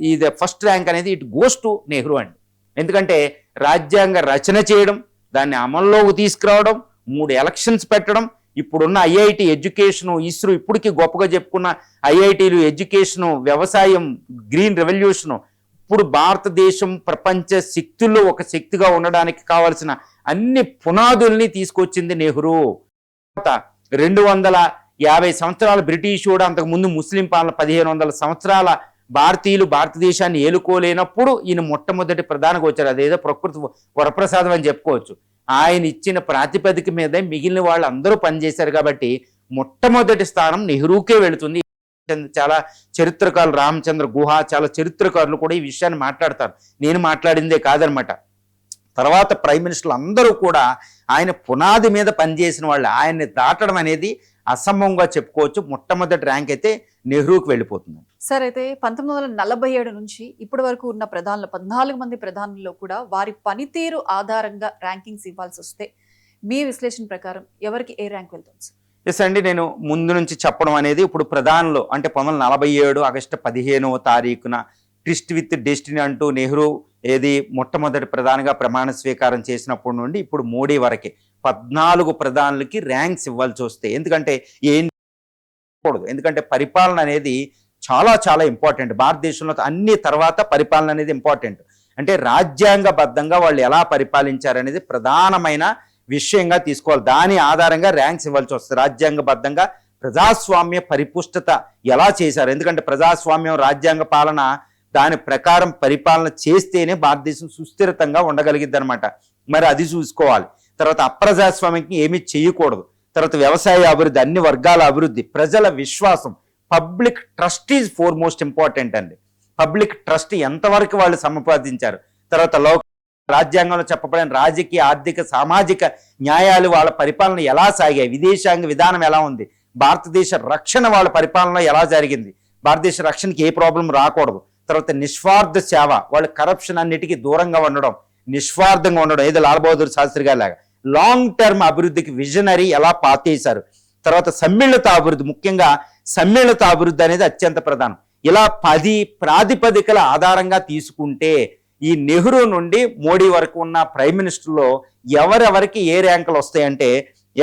ఈ ఫస్ట్ ర్యాంక్ అనేది ఇట్ గోస్ టు నెహ్రూ అండి. ఎందుకంటే రాజ్యాంగ రచన చేయడం, దాన్ని అమల్లోకి తీసుకురావడం, 3 ఎలక్షన్స్ పెట్టడం, ఇప్పుడున్న ఐఐటి, ఎడ్యుకేషను, ఇస్రో, ఇప్పటికీ గొప్పగా చెప్పుకున్న ఐఐటీలు, ఎడ్యుకేషను, వ్యవసాయం, గ్రీన్ రెవల్యూషను, ఇప్పుడు భారతదేశం ప్రపంచ శక్తుల్లో ఒక శక్తిగా ఉండడానికి కావాల్సిన అన్ని పునాదుల్ని తీసుకొచ్చింది నెహ్రూ. 250 సంవత్సరాల బ్రిటిష్ కూడా, అంతకుముందు ముస్లిం పాలన 1500 సంవత్సరాల భారతీయులు భారతదేశాన్ని ఏలుకోలేనప్పుడు ఈయన మొట్టమొదటి ప్రధానికి వచ్చారు. అదేదో ప్రకృతి వరప్రసాదం అని చెప్పుకోవచ్చు. ఆయన ఇచ్చిన ప్రాతిపదిక మీదే మిగిలిన వాళ్ళు అందరూ పనిచేశారు కాబట్టి మొట్టమొదటి స్థానం నెహ్రూకే వెళుతుంది. చాలా చరిత్రకారులు, రామచంద్ర గుహ, చాలా చరిత్రకారులు కూడా ఈ విషయాన్ని మాట్లాడతారు. నేను మాట్లాడిందే కాదనమాట. తర్వాత ప్రైమ్ మినిస్టర్లు అందరూ కూడా ఆయన పునాది మీద పనిచేసిన వాళ్ళు. ఆయన్ని దాటడం అనేది అసంభవంగా చెప్పుకోవచ్చు. మొట్టమొదటి ర్యాంక్ అయితే నెహ్రూకి వెళ్ళిపోతుంది. సార్, అయితే 1947 నుంచి ఇప్పటి వరకు ఉన్న ప్రధానులు 14 మంది ప్రధానుల్లో కూడా వారి పనితీరు ఆధారంగా ర్యాంకింగ్స్ ఇవ్వాల్సి వస్తే మీ విశ్లేషణ ప్రకారం ఎవరికి ఏ ర్యాంక్ వెళ్తుంది సార్? ఎస్ అండి, నేను ముందు నుంచి చెప్పడం అనేది ఇప్పుడు ప్రధానులు అంటే 1947 ఆగస్టు 15వ తారీఖున ట్విస్ట్ విత్ డెస్టినీ అంటూ నెహ్రూ ఏది మొట్టమొదటి ప్రధానిగా ప్రమాణ స్వీకారం చేసినప్పటి నుండి ఇప్పుడు మోడీ వరకే 14 ప్రధానులకి ర్యాంక్స్ ఇవ్వాల్సి వస్తే, ఎందుకంటే ఎందుకంటే పరిపాలన అనేది చాలా చాలా ఇంపార్టెంట్. భారతదేశంలో అన్ని తర్వాత పరిపాలన అనేది ఇంపార్టెంట్. అంటే రాజ్యాంగబద్ధంగా వాళ్ళు ఎలా పరిపాలించారనేది ప్రధానమైన విషయంగా తీసుకోవాలి. దాని ఆధారంగా ర్యాంక్స్ ఇవ్వాల్సి వస్తుంది. రాజ్యాంగబద్ధంగా ప్రజాస్వామ్య పరిపుష్టత ఎలా చేశారు, ఎందుకంటే ప్రజాస్వామ్యం, రాజ్యాంగ పాలన, దాని ప్రకారం పరిపాలన చేస్తేనే భారతదేశం సుస్థిరతంగా ఉండగలిగిద్ది అనమాట. మరి అది చూసుకోవాలి. తర్వాత అప్రజాస్వామ్యం ఏమీ చేయకూడదు. తర్వాత వ్యవసాయ అభివృద్ధి, అన్ని వర్గాల అభివృద్ధి, ప్రజల విశ్వాసం, public trust is most important అండి. పబ్లిక్ ట్రస్ట్ ఎంతవరకు వాళ్ళు సంపాదించారు. తర్వాత రాజ్యాంగంలో చెప్పబడిన రాజకీయ, ఆర్థిక, సామాజిక న్యాయాలు వాళ్ళ పరిపాలన ఎలా సాగాయి, విదేశాంగ విధానం ఎలా ఉంది, భారతదేశ రక్షణ వాళ్ళ పరిపాలన ఎలా జరిగింది, భారతదేశ రక్షణకి ఏ ప్రాబ్లం రాకూడదు. తర్వాత నిస్వార్థ సేవ, వాళ్ళు కరప్షన్ అన్నిటికీ దూరంగా ఉండడం, నిస్వార్థంగా ఉండడం, ఏదో లాల్ బహదూర్ శాస్త్రి గారి లాగా లాంగ్ టర్మ్ అభివృద్ధికి విజనరీ ఎలా పాతేశారు. తర్వాత సమ్మిళిత అభివృద్ధి, ముఖ్యంగా సమ్మిళిత అభివృద్ధి అనేది అత్యంత ప్రధానం. ఇలా 10 ప్రాతిపదికల ఆధారంగా తీసుకుంటే ఈ నెహ్రూ నుండి మోడీ వరకు ఉన్న ప్రైమ్ మినిస్టర్లో ఎవరెవరికి ఏ ర్యాంకులు వస్తాయంటే,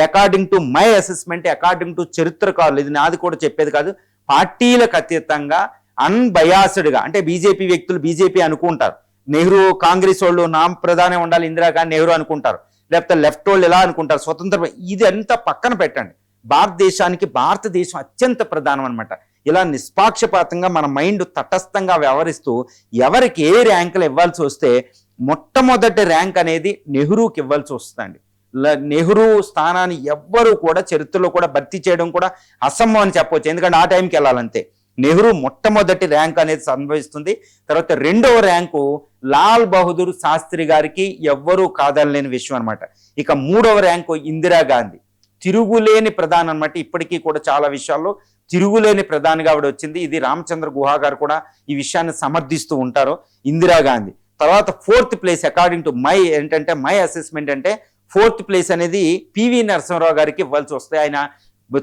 according to my assessment, according to చరిత్రకారులు, ఇది నాది కూడా చెప్పేది కాదు, పార్టీలకు అతీతంగా అన్బయాస్డ్గా, అంటే బీజేపీ వ్యక్తులు బీజేపీ అనుకుంటారు, నెహ్రూ కాంగ్రెస్ వాళ్ళు నా ప్రధాని ఉండాలి ఇందిరాగాంధీ నెహ్రూ అనుకుంటారు, లేకపోతే లెఫ్ట్ వాళ్ళు ఎలా అనుకుంటారు, స్వతంత్ర, ఇది అంతా పక్కన పెట్టండి. భారతదేశం అత్యంత ప్రధానం అనమాట. ఇలా నిష్పాక్షపాతంగా మన మైండ్ తటస్థంగా వ్యవహరిస్తూ ఎవరికి ఏ ర్యాంకులు ఇవ్వాల్సి వస్తే మొట్టమొదటి ర్యాంక్ అనేది నెహ్రూకి ఇవ్వాల్సి వస్తుందండి. నెహ్రూ స్థానాన్ని ఎవ్వరూ కూడా చరిత్రలో కూడా భర్తీ చేయడం కూడా అసంభవం అని చెప్పవచ్చు. ఎందుకంటే ఆ టైంకి వెళ్ళాలంతే. నెహ్రూ మొట్టమొదటి ర్యాంక్ అనేది సంభవిస్తుంది. తర్వాత 2వ ర్యాంకు లాల్ బహదూర్ శాస్త్రి గారికి ఎవ్వరూ కాదనలేని విషయం అనమాట. ఇక 3వ ర్యాంకు ఇందిరాగాంధీ, తిరుగులేని ప్రధాని అనమాట. ఇప్పటికీ కూడా చాలా విషయాల్లో తిరుగులేని ప్రధానిగా ఆవిడ వచ్చింది. ఇది రామచంద్ర గుహా గారు కూడా ఈ విషయాన్ని సమర్థిస్తూ ఉంటారు. ఇందిరాగాంధీ తర్వాత 4th place according to my assessment అంటే 4th ప్లేస్ అనేది పివి నరసింహరావు గారికి ఇవ్వాల్సి వస్తాయి. ఆయన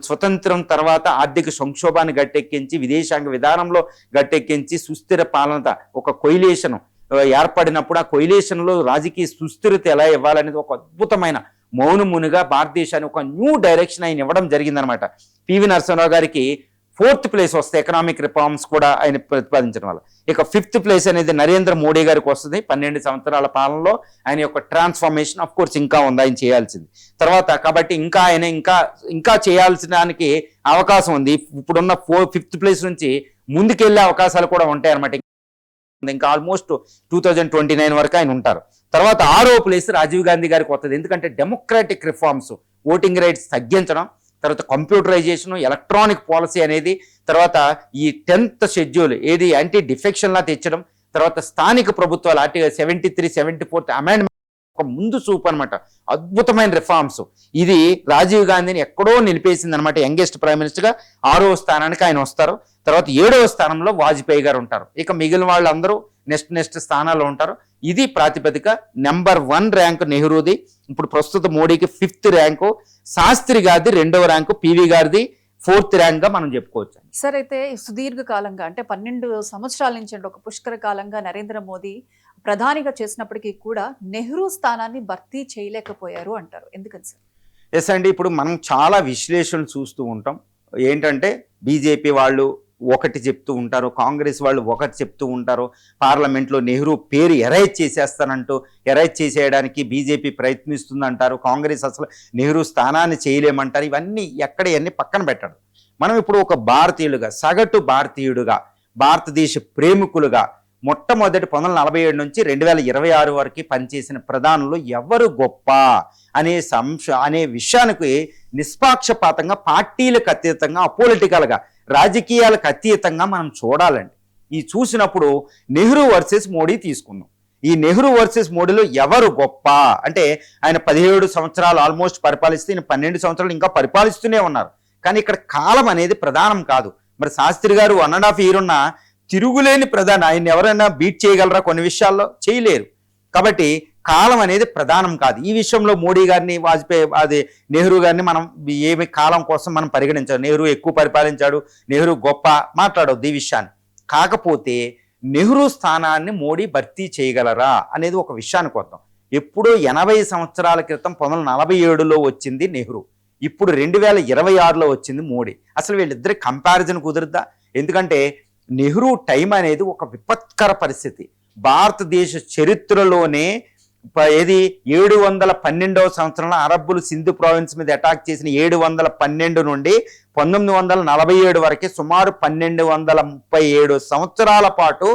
స్వతంత్రం తర్వాత ఆర్థిక సంక్షోభాన్ని గట్టెక్కించి విదేశాంగ విధానంలో గట్టెక్కించి సుస్థిర పాలన ఒక కొయిలేషన్ ఏర్పడినప్పుడు ఆ కొయిలేషన్లో రాజకీయ సుస్థిరత ఎలా ఇవ్వాలనేది ఒక అద్భుతమైన మౌనమునిగా భారతదేశాన్ని ఒక న్యూ డైరెక్షన్ ఆయన ఇవ్వడం జరిగిందనమాట. పివి నరసింహరావు గారికి 4th ప్లేస్ వస్తాయి ఎకనామిక్ రిఫార్మ్స్ కూడా ఆయన ప్రతిపాదించడం వల్ల. ఇక 5th ప్లేస్ అనేది నరేంద్ర మోడీ గారికి వస్తుంది. 12 సంవత్సరాల పాలనలో ఆయన యొక్క ట్రాన్స్ఫర్మేషన్ ఆఫ్ కోర్స్ ఇంకా ఉంది ఆయన చేయాల్సింది. తర్వాత కాబట్టి ఇంకా ఆయన ఇంకా చేయాల్సినానికి అవకాశం ఉంది. ఇప్పుడున్న 5th ప్లేస్ నుంచి ముందుకెళ్లే అవకాశాలు కూడా ఉంటాయి అనమాట. ఇంకా ఆల్మోస్ట్ 2029 వరకు ఆయన ఉంటారు. తర్వాత 6వ ప్లేస్ రాజీవ్ గాంధీ గారికి వస్తుంది. ఎందుకంటే డెమోక్రాటిక్ రిఫార్మ్స్, ఓటింగ్ రైట్స్ తగ్గించడం, తర్వాత కంప్యూటరైజేషన్, ఎలక్ట్రానిక్ పాలసీ అనేది, తర్వాత ఈ 10th షెడ్యూల్ ఏది యాంటీ డిఫెక్షన్ లా తెచ్చడం, తర్వాత స్థానిక ప్రభుత్వాలు ఆర్టికల్ 73, 74th అమెండ్మెంట్ ఒక ముందు చూపు అనమాట. అద్భుతమైన రిఫార్మ్స్. ఇది రాజీవ్ గాంధీని ఎక్కడో నిలిపేసింది అనమాట. యంగెస్ట్ ప్రైమ్ మినిస్టర్ గా 6వ స్థానానికి ఆయన వస్తారు. తర్వాత 7వ స్థానంలో వాజ్పేయి గారు ఉంటారు. ఇక మిగిలిన వాళ్ళందరూ నెక్స్ట్ స్థానాల్లో ఉంటారు. ఇది ప్రాతిపదిక. నెంబర్ 1 ర్యాంకు నెహ్రూది, ఇప్పుడు ప్రస్తుత మోడీకి 5th ర్యాంకు, శాస్త్రి గారిది 2వ ర్యాంకు, పివి గారిది 4th ర్యాంక్ గా మనం చెప్పుకోవచ్చు. సార్ అయితే సుదీర్ఘ కాలంగా అంటే 12 సంవత్సరాల నుంచి అంటే ఒక పుష్కర కాలంగా నరేంద్ర మోదీ ప్రధానిగా చేసినప్పటికీ కూడా నెహ్రూ స్థానాన్ని భర్తీ చేయలేకపోయారు అంటారు. ఎందుకని సార్? ఎస్ అండి, ఇప్పుడు మనం చాలా విశ్లేషణలు చూస్తూ ఉంటాం. ఏంటంటే బీజేపీ వాళ్ళు ఒకటి చెప్తూ ఉంటారు, కాంగ్రెస్ వాళ్ళు ఒకటి చెప్తూ ఉంటారు. పార్లమెంట్లో నెహ్రూ పేరు ఎరైజ్ చేసేస్తానంటూ ఎరైజ్ చేసేయడానికి బీజేపీ ప్రయత్నిస్తుందంటారు. కాంగ్రెస్ అసలు నెహ్రూ స్థానాన్ని చేయలేమంటారు. ఇవన్నీ ఎక్కడవన్నీ పక్కన పెట్టడం. మనం ఇప్పుడు ఒక భారతీయులుగా, సగటు భారతీయుడుగా, భారతదేశ ప్రేమికులుగా మొట్టమొదటి 1947 నుంచి 2026 వరకు పనిచేసిన ప్రధానులు ఎవరు గొప్ప అనే విషయానికి నిష్పాక్షపాతంగా, పార్టీలకు అతీతంగా, అపోలిటికల్గా, రాజకీయాలకు అతీతంగా మనం చూడాలండి. ఈ చూసినప్పుడు నెహ్రూ వర్సెస్ మోడీ తీసుకుందాం. ఈ నెహ్రూ వర్సెస్ మోడీలో ఎవరు గొప్ప అంటే ఆయన 17 సంవత్సరాలు ఆల్మోస్ట్ పరిపాలిస్తే ఈయన 12 సంవత్సరాలు ఇంకా పరిపాలిస్తూనే ఉన్నారు. కానీ ఇక్కడ కాలం అనేది ప్రధానం కాదు. మరి శాస్త్రి గారు 1.5 year ఉన్న తిరుగులేని ప్రధాని, ఆయన ఎవరైనా బీట్ చేయగలరా? కొన్ని విషయాల్లో చేయలేరు. కాబట్టి కాలం అనేది ప్రధానం కాదు. ఈ విషయంలో మోడీ గారిని, వాజ్పేయి నెహ్రూ గారిని మనం ఏమి కాలం కోసం మనం పరిగణించాలి. నెహ్రూ ఎక్కువ పరిపాలించాడు, నెహ్రూ గొప్ప మాట్లాడవద్దు ఈ విషయాన్ని. కాకపోతే నెహ్రూ స్థానాన్ని మోడీ భర్తీ చేయగలరా అనేది ఒక విషయానికి వద్దాం. ఎప్పుడో 80 సంవత్సరాల క్రితం 1947లో వచ్చింది నెహ్రూ, ఇప్పుడు 2026లో వచ్చింది మోడీ. అసలు వీళ్ళిద్దరి కంపారిజన్ కుదురుద్దా? ఎందుకంటే నెహ్రూ టైం అనేది ఒక విపత్కర పరిస్థితి. భారతదేశ చరిత్రలోనే 712వ సంవత్సరంలో అరబ్బులు సింధు ప్రావిన్స్ మీద అటాక్ చేసిన 712 నుండి 1947 వరకు సుమారు 1237 సంవత్సరాల పాటు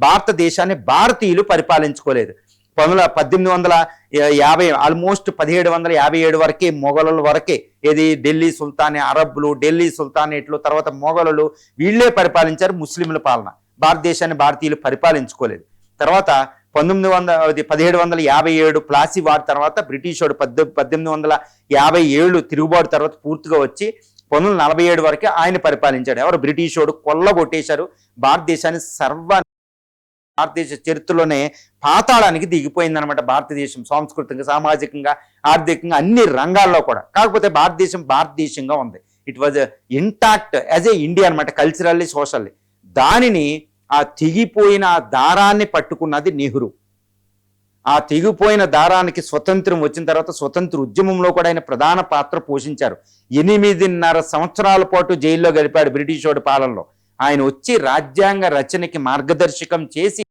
భారతదేశాన్ని భారతీయులు పరిపాలించుకోలేదు. 1850 ఆల్మోస్ట్ 1757 వరకే మొఘలుల వరకే ఏది ఢిల్లీ సుల్తానే, అరబ్బులు, ఢిల్లీ సుల్తానేట్లు, తర్వాత మొఘలులు వీళ్ళే పరిపాలించారు. ముస్లింల పాలన భారతదేశాన్ని భారతీయులు పరిపాలించుకోలేదు. తర్వాత 1757 ప్లాసీ వార్ తర్వాత బ్రిటిష్ వాడు 1857 తిరుగుబాటు తర్వాత పూర్తిగా వచ్చి 1947 వరకే ఆయన పరిపాలించాడు. ఎవరు? బ్రిటిష్ వాడు కొల్లగొట్టేశారు భారతదేశాన్ని. భారతదేశ చరిత్రలోనే పాతాళానికి దిగిపోయిందనమాట భారతదేశం, సాంస్కృతికంగా, సామాజికంగా, ఆర్థికంగా, అన్ని రంగాల్లో కూడా. కాకపోతే భారతదేశంగా ఉంది. It was intact as a India అనమాట, కల్చరల్లీ, సోషల్లీ. దానిని ఆ తెగిపోయిన దారాన్ని పట్టుకున్నది నెహ్రూ. ఆ తెగిపోయిన దారానికి స్వతంత్రం వచ్చిన తర్వాత స్వతంత్ర ఉద్యమంలో కూడా ఆయన ప్రధాన పాత్ర పోషించారు. 8.5 సంవత్సరాల పాటు జైల్లో గడిపాడు బ్రిటిష్ వాడి పాలనలో. ఆయన వచ్చి రాజ్యాంగ రచనకి మార్గదర్శకం చేసి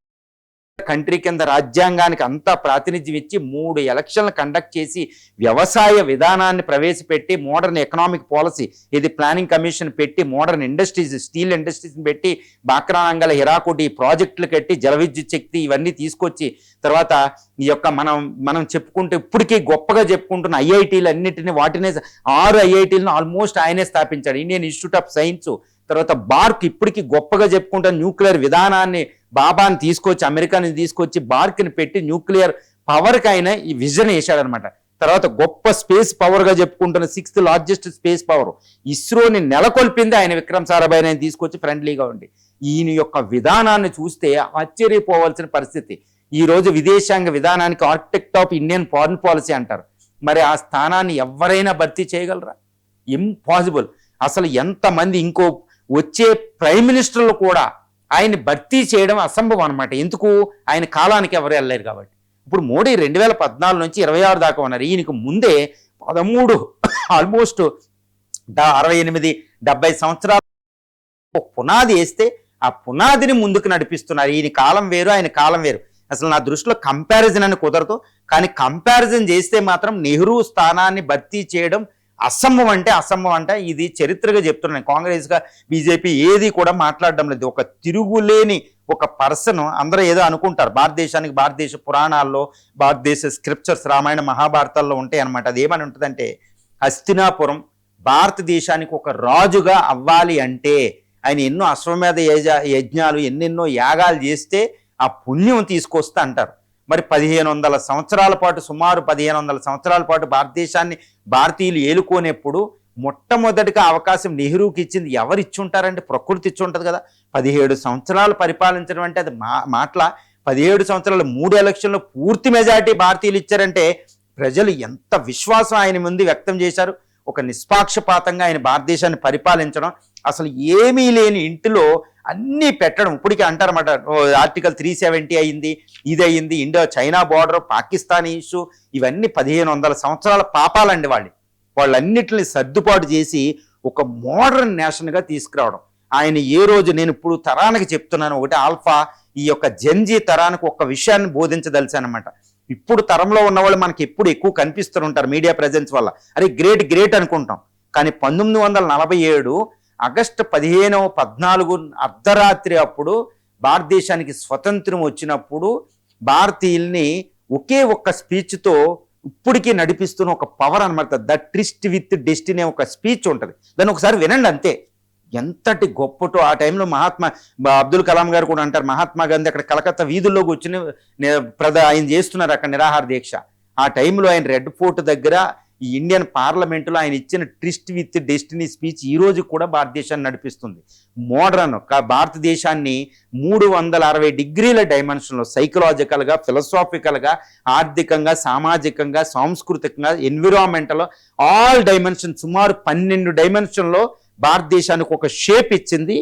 కంట్రీ కింద రాజ్యాంగానికి అంతా ప్రాతినిధ్యం ఇచ్చి 3 ఎలక్షన్లు కండక్ట్ చేసి వ్యవసాయ విధానాన్ని ప్రవేశపెట్టి మోడర్న్ ఎకనామిక్ పాలసీ ఇది ప్లానింగ్ కమిషన్ పెట్టి మోడర్న్ ఇండస్ట్రీస్, స్టీల్ ఇండస్ట్రీస్ని పెట్టి బాక్రానంగల్, హిరాకుడి ప్రాజెక్టులు కట్టి జల విద్యుత్ శక్తి ఇవన్నీ తీసుకొచ్చి తర్వాత ఈ యొక్క మనం చెప్పుకుంటే ఇప్పటికీ గొప్పగా చెప్పుకుంటున్న ఐఐటీలు అన్నిటిని వాటినే 6 ఐఐటీలను ఆల్మోస్ట్ ఆయనే స్థాపించాడు. ఇండియన్ ఇన్స్టిట్యూట్ ఆఫ్ సైన్స్, తర్వాత బార్క్ ఇప్పటికీ గొప్పగా చెప్పుకుంటున్న న్యూక్లియర్ విధానాన్ని బాబాని తీసుకొచ్చి, అమెరికాని తీసుకొచ్చి బార్క్ని పెట్టి న్యూక్లియర్ పవర్కి ఆయన ఈ విజన్ వేశాడనమాట. తర్వాత గొప్ప స్పేస్ పవర్గా చెప్పుకుంటున్న 6th లార్జెస్ట్ స్పేస్ పవర్ ఇస్రోని నెలకొల్పింది ఆయన. విక్రమ్ సారాభాయ్ ఆయన తీసుకొచ్చి ఫ్రెండ్లీగా ఉండి ఈయన యొక్క విధానాన్ని చూస్తే ఆశ్చర్యపోవాల్సిన పరిస్థితి. ఈ రోజు విదేశాంగ విధానానికి architect of Indian foreign policy అంటారు. మరి ఆ స్థానాన్ని ఎవరైనా భర్తీ చేయగలరా? ఇంపాసిబుల్. అసలు ఎంతమంది ఇంకో వచ్చే ప్రైమ్ మినిస్టర్లు కూడా ఆయన్ని భర్తీ చేయడం అసంభవం అనమాట. ఎందుకు? ఆయన కాలానికి ఎవరు వెళ్ళలేరు కాబట్టి. ఇప్పుడు మోడీ 2014 నుంచి 26 దాకా ఉన్నారు. ఈయనకు ముందే 13 ఆల్మోస్ట్ 68-70 సంవత్సరాలు పునాది వేస్తే ఆ పునాదిని ముందుకు నడిపిస్తున్నారు. ఈయన కాలం వేరు, ఆయన కాలం వేరు. అసలు నా దృష్టిలో కంపారిజన్ అని కుదరదు. కానీ కంపారిజన్ చేస్తే మాత్రం నెహ్రూ స్థానాన్ని భర్తీ చేయడం అసంభవం అంటే అసంభవం అంటే ఇది చరిత్రగా చెప్తున్నాను. కాంగ్రెస్గా బీజేపీ ఏది కూడా మాట్లాడడం లేదు. ఒక తిరుగులేని ఒక పర్సన్. అందరూ ఏదో అనుకుంటారు భారతదేశానికి భారతదేశ పురాణాల్లో భారతదేశ స్క్రిప్చర్స్ రామాయణ మహాభారతాల్లో ఉంటాయి అనమాట. అది ఏమని ఉంటుందంటే హస్తినాపురం భారతదేశానికి ఒక రాజుగా అవ్వాలి అంటే ఆయన ఎన్నో అశ్వమేధ యజ్ఞాలు ఎన్నెన్నో యాగాలు చేస్తే ఆ పుణ్యం తీసుకొస్తా అంటారు. మరి 1500 సంవత్సరాల పాటు సుమారు 1500 సంవత్సరాల పాటు భారతదేశాన్ని భారతీయులు ఏలుకోనేప్పుడు మొట్టమొదటిగా అవకాశం నెహ్రూకి ఇచ్చింది ఎవరు ఇచ్చుంటారంటే ప్రకృతి ఇచ్చి ఉంటుంది కదా. 17 సంవత్సరాలు పరిపాలించడం అంటే అది మాటల 17 సంవత్సరాలు 3 ఎలక్షన్లో పూర్తి మెజారిటీ భారతీయులు ఇచ్చారంటే ప్రజలు ఎంత విశ్వాసం ఆయన ముందు వ్యక్తం చేశారు. ఒక నిష్పాక్షపాతంగా ఆయన భారతదేశాన్ని పరిపాలించడం, అసలు ఏమీ లేని ఇంటిలో అన్నీ పెట్టడం. ఇప్పటికీ అంటారన్నమాట ఆర్టికల్ 370 అయింది, ఇది అయింది, India China border, Pakistan issue, ఇవన్నీ 1500 సంవత్సరాల పాపాలండి వాళ్ళన్నిటిని సర్దుబాటు చేసి ఒక మోడర్న్ నేషన్గా తీసుకురావడం. ఆయన ఏ రోజు నేను ఇప్పుడు తరానికి చెప్తున్నాను ఒకటి ఆల్ఫా ఈ యొక్క జెన్జీ తరానికి ఒక విషయాన్ని బోధించదలిచానమాట. ఇప్పుడు తరంలో ఉన్న వాళ్ళు మనకి ఎప్పుడు ఎక్కువ కనిపిస్తుంటారు మీడియా ప్రెజెన్స్ వల్ల. అరే గ్రేట్ అనుకుంటాం. కానీ 1947 ఆగస్టు 15-14 అర్ధరాత్రి అప్పుడు భారతదేశానికి స్వతంత్రం వచ్చినప్పుడు భారతీయుల్ని ఒకే ఒక్క స్పీచ్తో ఇప్పటికీ నడిపిస్తున్న ఒక పవర్ అనమాట. ద ట్రిస్ట్ విత్ డెస్టినీ ఒక స్పీచ్ ఉంటుంది. దాన్ని ఒకసారి వినండి అంతే. ఎంతటి గొప్పటో ఆ టైంలో అబ్దుల్ కలాం గారు కూడా అంటారు, మహాత్మా గాంధీ అక్కడ కలకత్తా వీధుల్లో కూర్చుని ఆయన చేస్తున్నారు అక్కడ నిరాహార దీక్ష. ఆ టైంలో ఆయన రెడ్ ఫోర్ట్ దగ్గర ఈ ఇండియన్ పార్లమెంటులో ఆయన ఇచ్చిన ట్రిస్ట్ విత్ డెస్టినీ స్పీచ్ ఈ రోజు కూడా భారతదేశాన్ని నడిపిస్తుంది. మోడర్న్ భారతదేశాన్ని 360 డిగ్రీల డైమెన్షన్లో సైకలాజికల్గా, ఫిలసాఫికల్గా, ఆర్థికంగా, సామాజికంగా, సాంస్కృతికంగా, ఎన్విరాన్మెంటల్ ఆల్ డైమెన్షన్ సుమారు 12 డైమెన్షన్లో భారతదేశానికి ఒక షేప్ ఇచ్చింది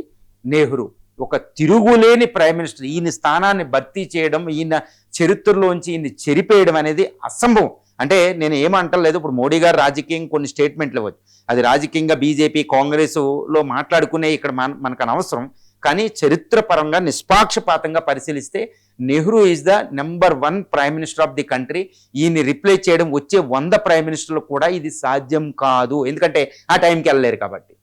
నెహ్రూ. ఒక తిరుగులేని ప్రైమ్ మినిస్టర్. ఈయన స్థానాన్ని భర్తీ చేయడం, ఈయన చరిత్రలోంచి ఈయన్ని చెరిపేయడం అనేది అసంభవం. అంటే నేను ఏమంటలేదు, ఇప్పుడు మోడీ గారు రాజకీయం కొన్ని స్టేట్మెంట్లు ఇవ్వచ్చు, అది రాజకీయంగా బీజేపీ కాంగ్రెస్లో మాట్లాడుకునే ఇక్కడ మనకు అనవసరం. కానీ చరిత్రపరంగా నిష్పాక్షపాతంగా పరిశీలిస్తే Nehru is the number 1 prime minister of the country. ఈయన్ని రిప్లేస్ చేయడం వచ్చే 100 ప్రైమ్ మినిస్టర్లు కూడా ఇది సాధ్యం కాదు. ఎందుకంటే ఆ టైంకి వెళ్ళలేరు కాబట్టి.